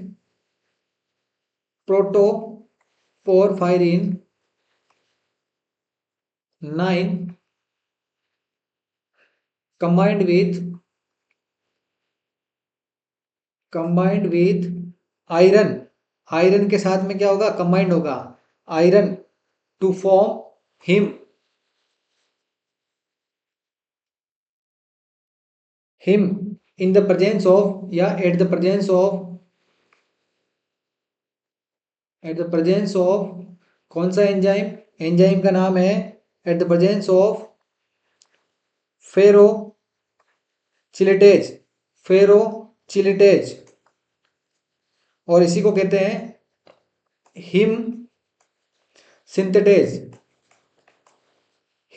protoporphyrin 9 combined with iron, iron के साथ में क्या होगा? कंबाइंड होगा iron to form heme, heme in the presence of, या at the presence of, at the presence of कौन सा एंजाइम? एंजाइम का नाम है at the presence of ferrochelatase, ferrochelatase, और इसी को कहते हैं heme synthetase,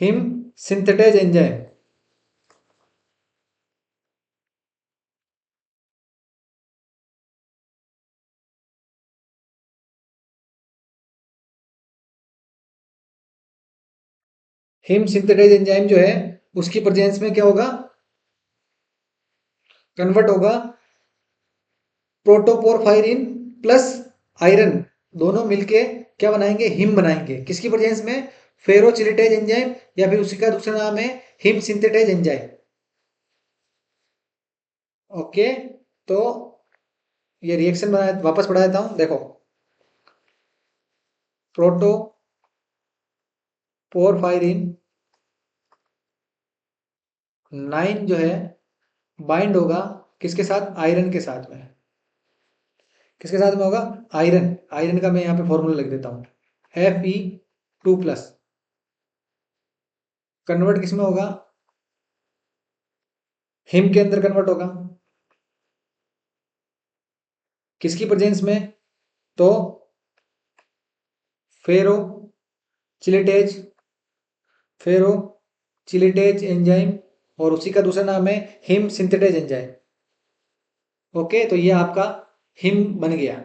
heme synthetase enzyme. Heme synthetase enzyme जो है उसकी प्रेजेंस में क्या होगा, कन्वर्ट होगा प्रोटोपोरफायरिन प्लस आयरन, दोनों मिलके क्या बनाएंगे, हिम बनाएंगे। किसकी प्रेजेंस में, फेरोचिलेटेज एंजाइम, या फिर उसी का दूसरा नाम है हिम सिंथेटेज एंजाइम। ओके, तो ये रिएक्शन बना वापस पढ़ा देता हूं, देखो। प्रोटोपोरफायरिन 9 जो है बाइंड होगा किसके साथ, आयरन के साथ में। किसके साथ में होगा, आयरन। आयरन का मैं यहाँ पे फॉर्मूला लिख देता हूँ, Fe2+। कन्वर्ट किस में होगा, हिम के अंदर कन्वर्ट होगा। किसकी प्रेजेंस में, तो फेरो चिलेटेज, फेरो चिलेटेज एंजाइम, और उसी का दूसरा नाम है हिम सिंथेटेज एंजाइम। ओके, तो ये आपका हिम बन गया।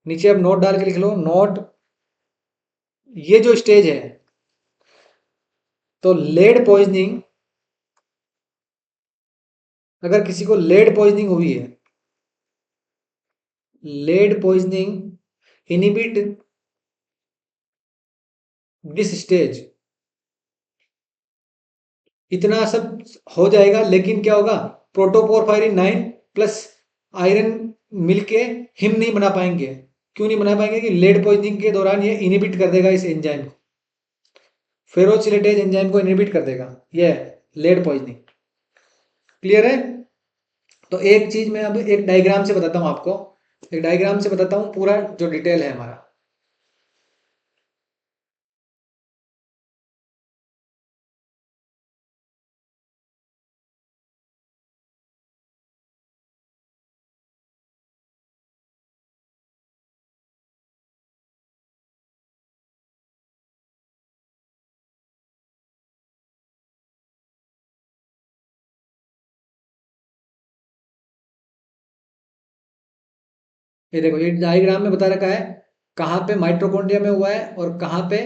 नीचे अब नोट डाल के लिख लो, नोट। ये जो स्टेज है, तो लेड पॉइजनिंग, अगर किसी को लेड पॉइजनिंग हुई है, lead poisoning inhibit this stage, इतना सब हो जाएगा, लेकिन क्या होगा, प्रोटोपोरफायरिन 9 प्लस आयरन मिलके हिम नहीं बना पाएंगे। क्यों नहीं बना पाएंगे, कि लेड पॉइजनिंग के दौरान ये इनिबिट कर देगा इस एंजाइम को, फेरोचिलेटेज एंजाइम को इनिबिट कर देगा, ये लेड पॉइजनिंग। क्लियर है। तो एक चीज मैं अब एक डायग्राम से बताता हूं आपको, एक डायग्राम से बताता हूं पूरा जो डिटेल है हमारा। ये देखो, ये डायग्राम में बता रखा है कहाँ पे माइटोकॉन्ड्रिया में हुआ है और कहाँ पे,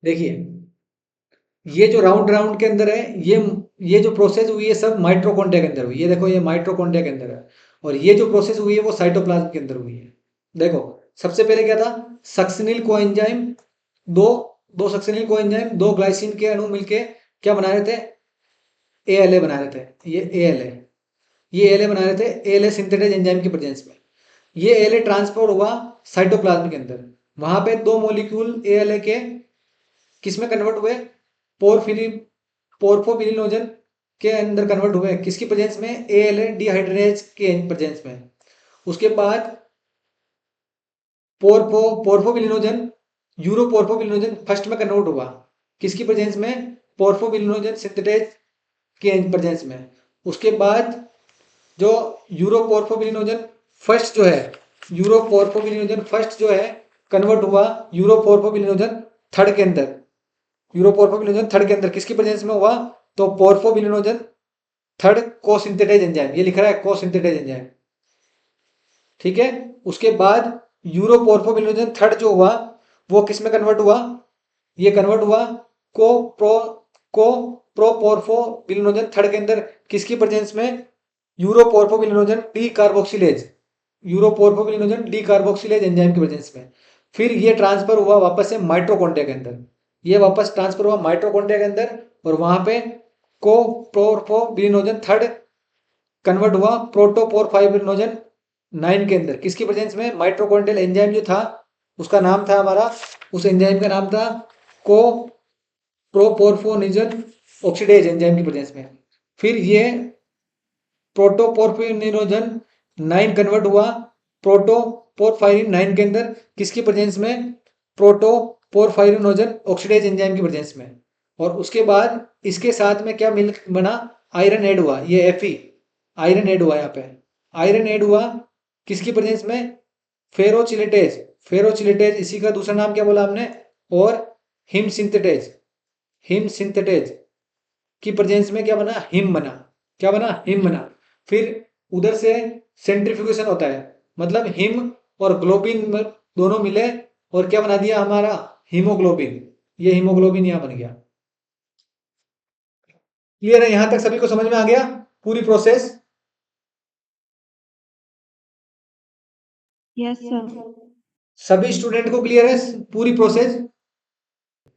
देखिए ये जो राउंड राउंड के अंदर है, ये जो प्रोसेस हुई है सब माइटोकॉन्ड्रिया के अंदर हुई है। ये देखो, ये माइटोकॉन्ड्रिया के अंदर है, और ये जो प्रोसेस हुई है वो साइटोप्लाज्म के अंदर हुई है। देखो, सबसे पहले क्या था, सक्सिनिल कोएंजाइम, दो दो सक्सिनिल कोएंजाइम, दो ग्लाइसिन के अणु मिलके क्या बना रहे थे, ALA बना रहे थे। ये ALA, ये ALA बना रहे थे, ALA सिंथेटेज एंजाइम की प्रेजेंस में। ये ALA ट्रांसफर हुआ साइटोप्लाज्म के अंदर, वहां पे दो मॉलिक्यूल ALA के किस में कन्वर्ट हुए, पोरफिलिन पोर्फोबिलिनोजन के अंदर कन्वर्ट हुए। किसकी प्रेजेंस में, ALA डिहाइड्रेज के प्रेजेंस में। उसके बाद पोर्फोबिलिनोजन, यूरोपोर्फोबिलिनोजन फर्स्ट में कन्वर्ट हुआ। किसकी प्रेजेंस में, पोर्फोबिलिनोजन सिंथेटेज के प्रेजेंस में। उसके बाद जो यूरोपोर्फोबिलिनोजन फर्स्ट जो है, यूरोपोर्फोबिलिनोजन फर्स्ट जो है कन्वर्ट हुआ यूरोपोर्फोबिलिनोजन थर्ड के अंदर। यूरोपोर्फोबिलिनोजन थर्ड के अंदर किसकी प्रेजेंस में हुआ, तो पोर्फोबिलिनोजन थर्ड को सिंथेटाइज एंजाइम, ये लिख रहा है को सिंथेटाइज एंजाइम। ठीक है। उसके बाद यूरोपोर्फोबिलिनोजन थर्ड जो हुआ वो किस में कन्वर्ट हुआ, ये कन्वर्ट हुआ को प्रो को प्रोपोर्फोबिलिनोजन थर्ड के अंदर। किसकी प्रेजेंस में, uroporphobilinogen decarboxylase, uroporphobilinogen decarboxylase enzyme की प्रेजेंस में। फिर ये ट्रांसफर हुआ वापस से माइटोकॉन्ड्रिया के अंदर, ये वापस ट्रांसफर हुआ माइटोकॉन्ड्रिया के अंदर, और वहां पे को प्रोपोबिलिनोजन थर्ड कन्वर्ट हुआ प्रोटोपोरफायरिनोजन 9 के अंदर। किसकी प्रेजेंस में, माइटोकॉन्ड्रियल एंजाइम जो था उसका नाम था हमारा, उस एंजाइम का नाम था को प्रोपोरफोनिजन ऑक्सीडेज एंजाइम की प्रेजेंस में। फिर ये प्रोटोपोरफिरिनोजन 9 कन्वर्ट हुआ प्रोटोपोरफायरिन 9 के अंदर, किसकी प्रेजेंस में? प्रोटोपोरफायरिनोजन ऑक्सीडेज एंजाइम की प्रेजेंस में। और उसके बाद इसके साथ में क्या मिल बना? आयरन ऐड हुआ, ये Fe आयरन ऐड हुआ यहाँ पे। आयरन ऐड हुआ किसकी प्रेजेंस में? फेरोचिलेटेज। फेरोचिलेटेज इसी का दूसरा नाम क्या बोला हमने? और हिम सिंथेटेज। हिम सिंथेटेज की प्रेजेंस में क्या बना? हिम बना। क्या बना? हिम बना। फिर उधर से सेंट्रीफ्यूगेशन होता है, मतलब हिम और ग्लोबिन दोनों मिले और क्या बना दिया हमारा? हीमोग्लोबिन। ये हीमोग्लोबिन यहां बन गया। क्लियर है? यहां तक सभी को समझ में आ गया पूरी प्रोसेस? Yes sir. सभी स्टूडेंट को क्लियर है पूरी प्रोसेस?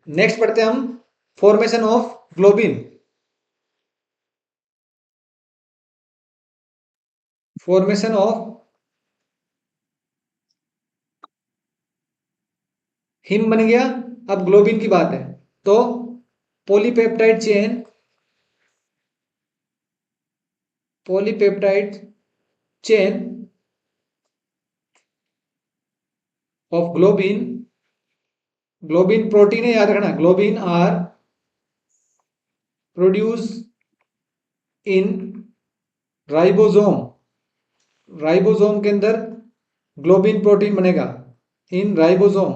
नेक्स्ट पढ़ते हैं हम formation of globin. Formation of heme बन गया, अब ग्लोबिन की बात है। तो polypeptide chain, polypeptide chain of globin, globin protein है याद रखना, globin are produce in ribosome. Ribosome के अंदर ग्लोबिन प्रोटीन बनेगा in ribosome.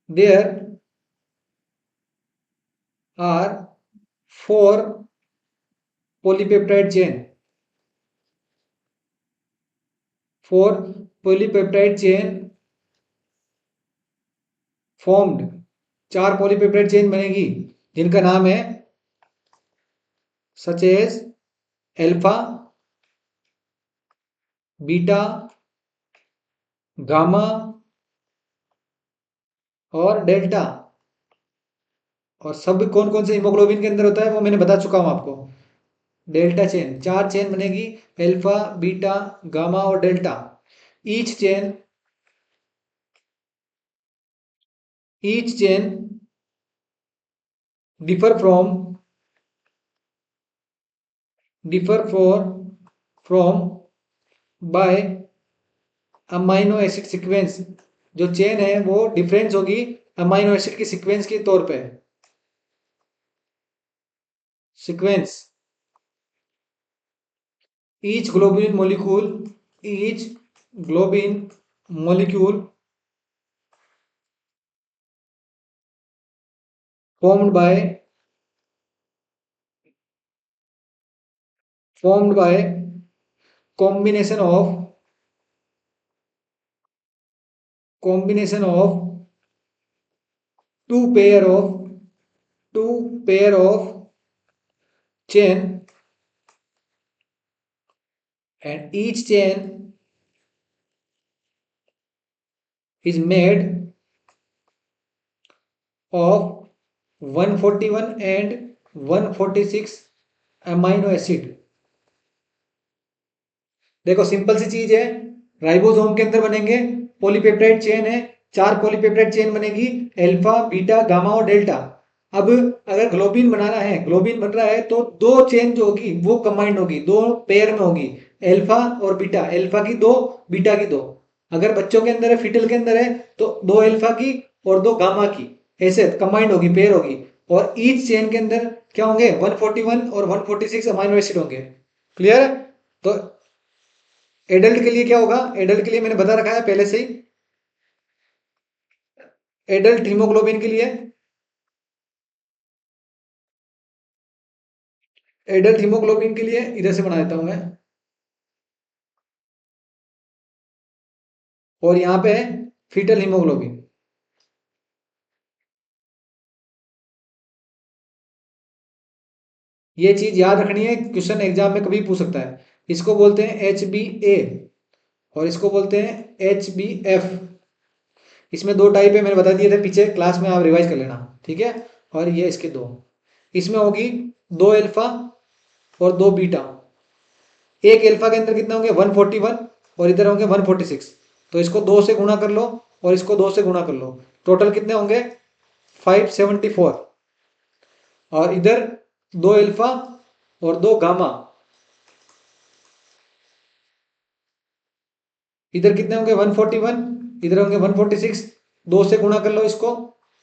There are 4 polypeptide chain, 4 polypeptide chain formed, 4 polypeptide chain बनेगी जिनका नाम है such as alpha, beta, gamma और डेल्टा। और सब कौन कौन से हीमोग्लोबिन के अंदर होता है वो मैंने बता चुका हूं आपको। डेल्टा चेन, 4 चेन बनेगी, अल्फा, बीटा, गामा और delta. Each chain, each chain differ from, differ from by amino acid sequence. जो चेन है वो डिफरेंस होगी अमाइनो एसिड की सीक्वेंस के तौर पे। Sequence, each globin molecule, each globin molecule formed by, formed by combination of, combination of two pair of, two pair of chain, and each chain is made of 141 and 146 amino acid. देखो सिंपल सी चीज है, राइबोसोम के अंदर बनेंगे, पॉलीपेप्टाइड चेन है, 4 पॉलीपेप्टाइड चेन बनेगी, अल्फा, बीटा, गामा और डेल्टा। अब अगर ग्लोबिन बनाना है, ग्लोबिन बन रहा है तो दो चेन जो होगी वो कंबाइंड होगी, दो पेयर में होगी, अल्फा और बीटा, अल्फा की दो, बीटा की दो। अगर बच्चों के अंदर है, फीटल के अंदर है, तो दो अल्फा की और दो गामा की, ऐसे कंबाइंड होगी, पेयर होगी। और ईच चेन के अंदर क्या होंगे? 141 और 146 अमाइनो एसिड होंगे। क्लियर है? तो एडल्ट के लिए क्या होगा? एडल्ट के लिए मैंने बता रखा है पहले से ही। एडल्ट हीमोग्लोबिन के लिए, एडल्ट हीमोग्लोबिन के लिए इधर से बना देता हूं मैं, और यहां पे है फीटल हीमोग्लोबिन। ये चीज याद रखनी है, क्वेश्चन एग्जाम में कभी पूछ सकता है। इसको बोलते हैं HbA और इसको बोलते हैं HbF। इसमें दो टाइप है, मैंने बता दिए थे पीछे क्लास में, आप रिवाइज कर लेना, ठीक है। और ये इसके दो, इसमें होगी दो अल्फा और दो बीटा। एक अल्फा के अंदर कितना होंगे? 141 और इधर होंगे 146। तो इसको 2 से गुणा कर लो और इसको 2 से गुणा कर लो, टोटल कितने होंगे 574। और इधर 2 अल्फा और 2 गामा, इधर कितने होंगे 141, इधर होंगे 146। 2 से गुणा कर लो इसको,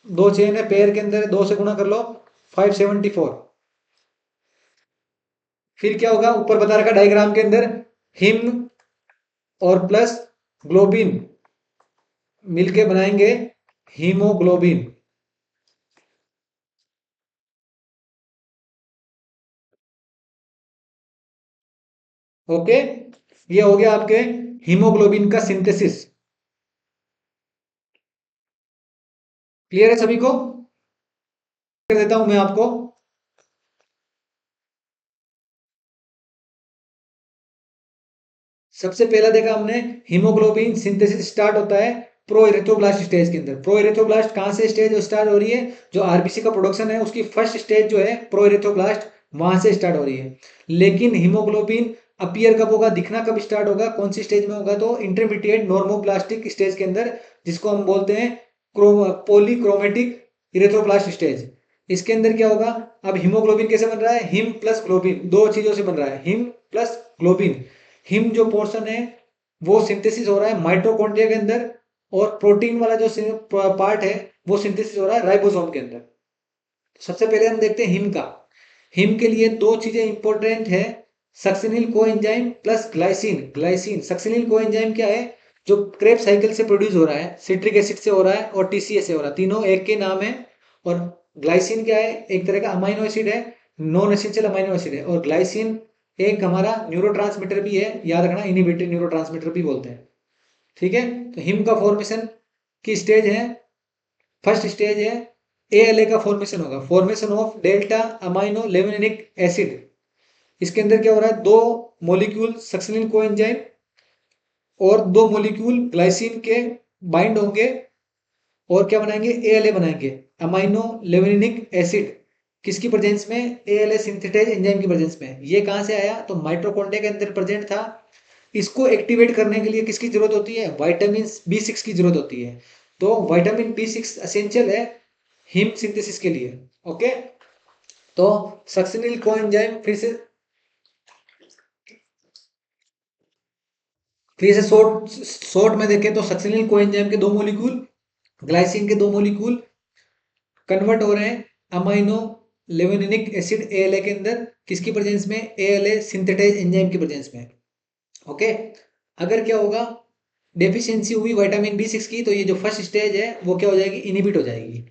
2 चेन है पेयर के अंदर, 2 से गुणा कर लो 574। फिर क्या होगा, ऊपर बता रखा डायग्राम के अंदर, हिम और प्लस ग्लोबिन मिलके बनाएंगे हीमोग्लोबिन। ओके, ये हो गया आपके हीमोग्लोबिन का सिंथेसिस। क्लियर है सभी को? कर देता हूं मैं आपको। सबसे पहला देखा हमने, हीमोग्लोबिन सिंथेसिस स्टार्ट होता है प्रोइरेथ्रोब्लास्ट स्टेज के अंदर। प्रोइरेथ्रोब्लास्ट कहां से स्टेज स्टार्ट हो रही है, जो आरबीसी का प्रोडक्शन है उसकी फर्स्ट स्टेज जो है प्रोइरेथ्रोब्लास्ट, वहां से स्टार्ट हो रही है। लेकिन हीमोग्लोबिन अपीयर कब होगा, दिखना कब स्टार्ट होगा, कौन सी स्टेज में होगा, तो इंटरमीडिएट नॉर्मोब्लास्टिक स्टेज के अंदर, जिसको हम बोलते हैं पॉलीक्रोमेटिक इरेथ्रोब्लास्ट स्टेज। इसके अंदर क्या होगा, अब हीमोग्लोबिन कैसे बन रहा है, हिम प्लस ग्लोबिन, दो चीजों से बन रहा है, हिम प्लस ग्लोबिन। हिम जो पोर्शन है वो सिंथेसिस हो रहा है माइटोकॉन्ड्रिया के अंदर, और प्रोटीन वाला जो पार्ट है वो सिंथेसिस हो रहा है राइबोसोम के अंदर। सबसे पहले हम देखते हैं हिम का। हिम के लिए दो चीजें इंपॉर्टेंट है, succinyl coenzyme plus glycine. Glycine, succinyl coenzyme क्या है, जो क्रेब साइकिल से प्रोड्यूस हो रहा है, सिट्रिक एसिड से हो रहा है और टीसीए से हो रहा है, तीनों एक के नाम है। और ग्लाइसिन क्या है, एक तरह का अमाइनो एसिड है, नॉन एसेंशियल अमाइनो एसिड है। और ग्लाइसिन एक हमारा न्यूरोट्रांसमीटर भी है, याद रखना, इनिबिटरी न्यूरोट्रांसमीटर भी बोलते हैं। ठीक है, तो हिम का फॉर्मेशन की स्टेज है, फर्स्ट स्टेज है एएलए का फॉर्मेशन होगा, formation of delta amino levulinic acid. इसके अंदर क्या हो रहा है, दो मॉलिक्यूल सक्सिनिल कोएंजाइम और दो मॉलिक्यूल ग्लाइसिन के बाइंड होंगे और क्या बनाएंगे, एएलए बनाएंगे, अमाइनो लेविनिक एसिड। किसकी प्रेजेंस में, एएलए सिंथेटाइज एंजाइम की प्रेजेंस में। ये कहां से आया, तो माइटोकॉन्ड्रिया के अंदर प्रेजेंट था। इसको एक्टिवेट करने के लिए किसकी जरूरत होती है, विटामिन B6 की जरूरत होती है। तो विटामिन B6 एसेंशियल है हिम सिंथेसिस के लिए। ओके, तो सक्सिनिल कोएंजाइम फिर से शॉर्ट शॉर्ट में देखें तो सक्सिनिल कोएंजाइम के दो मॉलिक्यूल, ग्लाइसिन के दो मॉलिक्यूल कन्वर्ट हो रहे हैं अमाइनो लेविनिक एसिड एएलए के अंदर, किसकी प्रेजेंस में, एएलए सिंथेटाइज एंजाइम की प्रेजेंस में। ओके, अगर क्या होगा, डेफिशिएंसी हुई विटामिन B6 की, तो ये जो फर्स्ट स्टेज है वो क्या हो जाएगी, इनिबिट हो जाएगी।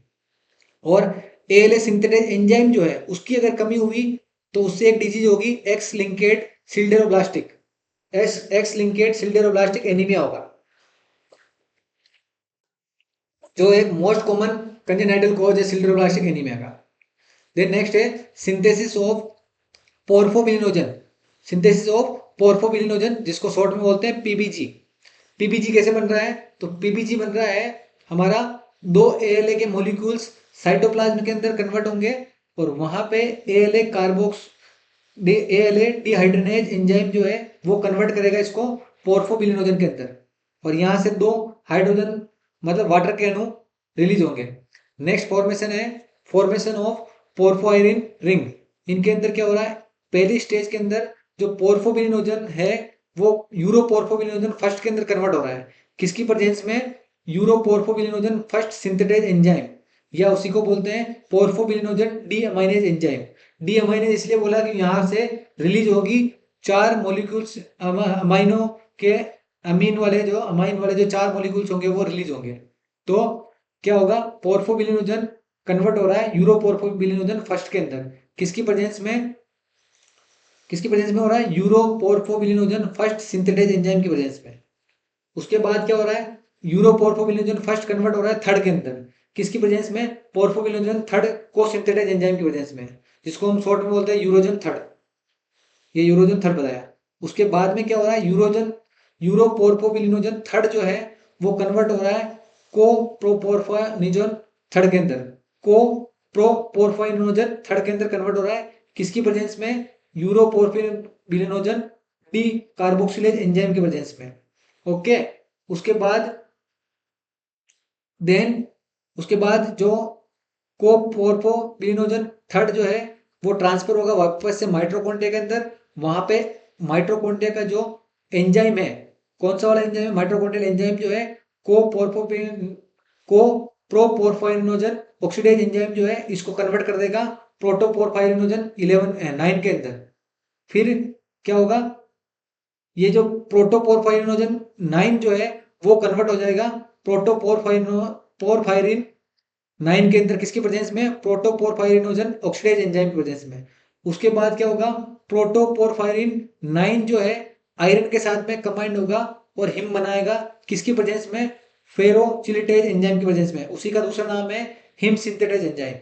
और एएलए सिंथेटाइज एंजाइम जो है उसकी अगर कमी हुई तो उससे एक डिजीज होगी X linked sideroblastic, X linked sideroblastic anaemia होगा, जो एक मोस्ट कॉमन कंजेनाइटल कॉज है सिल्डेरोब्लास्टिक एनीमिया का। देन नेक्स्ट है synthesis of porphobilinogen, synthesis of porphobilinogen, जिसको शॉर्ट में बोलते हैं पीबीजी। पीबीजी कैसे बन रहा है, तो पीबीजी बन रहा है हमारा, दो एएलए के मॉलिक्यूल्स साइटोप्लाज्म के अंदर कन्वर्ट होंगे और वहां पे एएलए कार्बोक्स एएलए डिहाइड्रोनेज एंजाइम जो है वो कन्वर्ट करेगा इसको पोर्फोबिलिनोजन के अंदर, और यहां से दो हाइड्रोजन मतलब वाटर के अणु रिलीज होंगे। नेक्स्ट फॉर्मेशन है फॉर्मेशन ऑफ पोर्फोआयरिन रिंग। इनके अंदर क्या हो रहा है, पहली स्टेज के अंदर जो पोर्फोबिलिनोजन है वो यूरोपोर्फोबिलिनोजन फर्स्ट के अंदर कन्वर्ट हो रहा है, किसकी प्रेजेंस में, यूरोपोर्फोबिलिनोजन फर्स्ट सिंथेटाइज एंजाइम, या उसी को बोलते हैं porphobilinogen deaminase enzyme. Deaminase इसलिए बोला कि यहां से रिलीज होगी चार मॉलिक्यूल्स अमाइनो के, अमाइन वाले जो चार मॉलिक्यूल्स होंगे वो रिलीज होंगे। तो क्या होगा, पोर्फोबिलिनोजन कन्वर्ट हो रहा है यूरोपोर्फोबिलिनोजन फर्स्ट के अंदर, किसकी प्रेजेंस में, किसकी प्रेजेंस में हो रहा है, यूरोपोर्फोबिलिनोजन फर्स्ट सिंथेटाइज एंजाइम की प्रेजेंस में। उसके बाद क्या हो रहा है, यूरोपोर्फोबिलिनोजन फर्स्ट कन्वर्ट हो रहा है थर्ड के अंदर, किसकी प्रेजेंस में, पोर्फोबिलिनोजन थर्ड को सिंथेटाइज एंजाइम की प्रेजेंस में, जिसको हम शॉर्ट में बोलते हैं यूरोजन थर्ड। ये यूरोजन थर्ड बताया। उसके बाद में क्या हो रहा है, यूरोपोर्फोबिलिनोजन थर्ड जो है वो कन्वर्ट हो रहा है कोप्रोपोर्फानिजोन थर्ड के अंदर, कोप्रोपोर्फाइनोजन थर्ड के अंदर कन्वर्ट हो रहा है, किसकी प्रेजेंस में, यूरोपोर्फिबिलिनोजन डी कार्बोक्सिलेज एंजाइम की प्रेजेंस में। ओके, उसके बाद देन उसके बाद जो कोपोर्फोबिनोजन थर्ड जो है वो ट्रांसफर होगा वापस से माइटोकॉन्ड्रिया के अंदर। वहां पे माइटोकॉन्ड्रिया का जो एंजाइम है, कौन सा वाला एंजाइम है, माइटोकॉन्ड्रियल एंजाइम जो है कोप्रोपोरफाइरिनोजन ऑक्सीडेज एंजाइम जो है इसको कन्वर्ट कर देगा प्रोटोपोरफाइरिनोजन 9 के अंदर। फिर क्या होगा, ये जो प्रोटोपोरफाइरिनोजन 9 जो है वो कन्वर्ट हो जाएगा पोरफायरिन 9 के अंदर, किसकी प्रेजेंस में, प्रोटोपोरफायरिनोजन ऑक्सीडेज एंजाइम की प्रेजेंस में। उसके बाद क्या होगा, प्रोटोपोरफायरिन 9 जो है आयरन के साथ में कंबाइंड होगा और हिम बनाएगा, किसकी प्रेजेंस में, फेरोचिलिटेज एंजाइम की प्रेजेंस में। उसी का दूसरा नाम है हिम सिंथेटेज एंजाइम।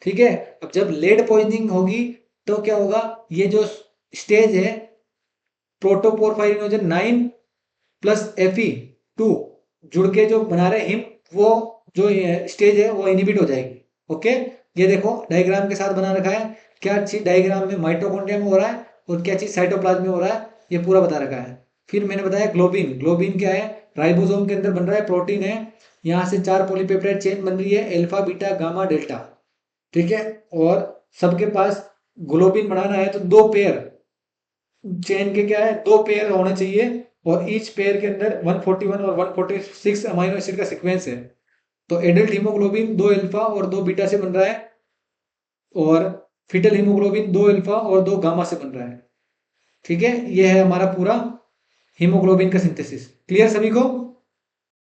ठीक है। अब जब लेड पॉइजनिंग होगी तो क्या होगा, ये जो स्टेज है प्रोटोपोरफायरिनोजन 9 प्लस Fe2 जुड़ के जो बना रहे हिम, वो जो स्टेज है वो इनहिबिट हो जाएगी। ओके, ये देखो डायग्राम के साथ बना रखा है, क्या चीज डायग्राम में माइटोकॉन्ड्रिया में हो रहा है और क्या चीज साइटोप्लाज्म में हो रहा है, ये पूरा बता रखा है। फिर मैंने बताया ग्लोबिन, ग्लोबिन क्या है, राइबोसोम के अंदर बन रहा है, प्रोटीन है। यहाँ से 4 पॉलीपेप्टाइड चेन बन रही है, अल्फा बीटा गामा डेल्टा। ठीक है। और सबके पास ग्लोबिन बनाना है तो 2 पेयर चेन के क्या है, 2 पेयर होने चाहिए और ईच पेयर के अंदर 141 और 146 अमाइनो एसिड का सीक्वेंस है। तो एडल्ट हीमोग्लोबिन 2 अल्फा और 2 बीटा से बन रहा है और फीटल हीमोग्लोबिन 2 अल्फा और 2 गामा से बन रहा है। ठीक है, ये है हमारा पूरा हीमोग्लोबिन का सिंथेसिस। क्लियर सभी को?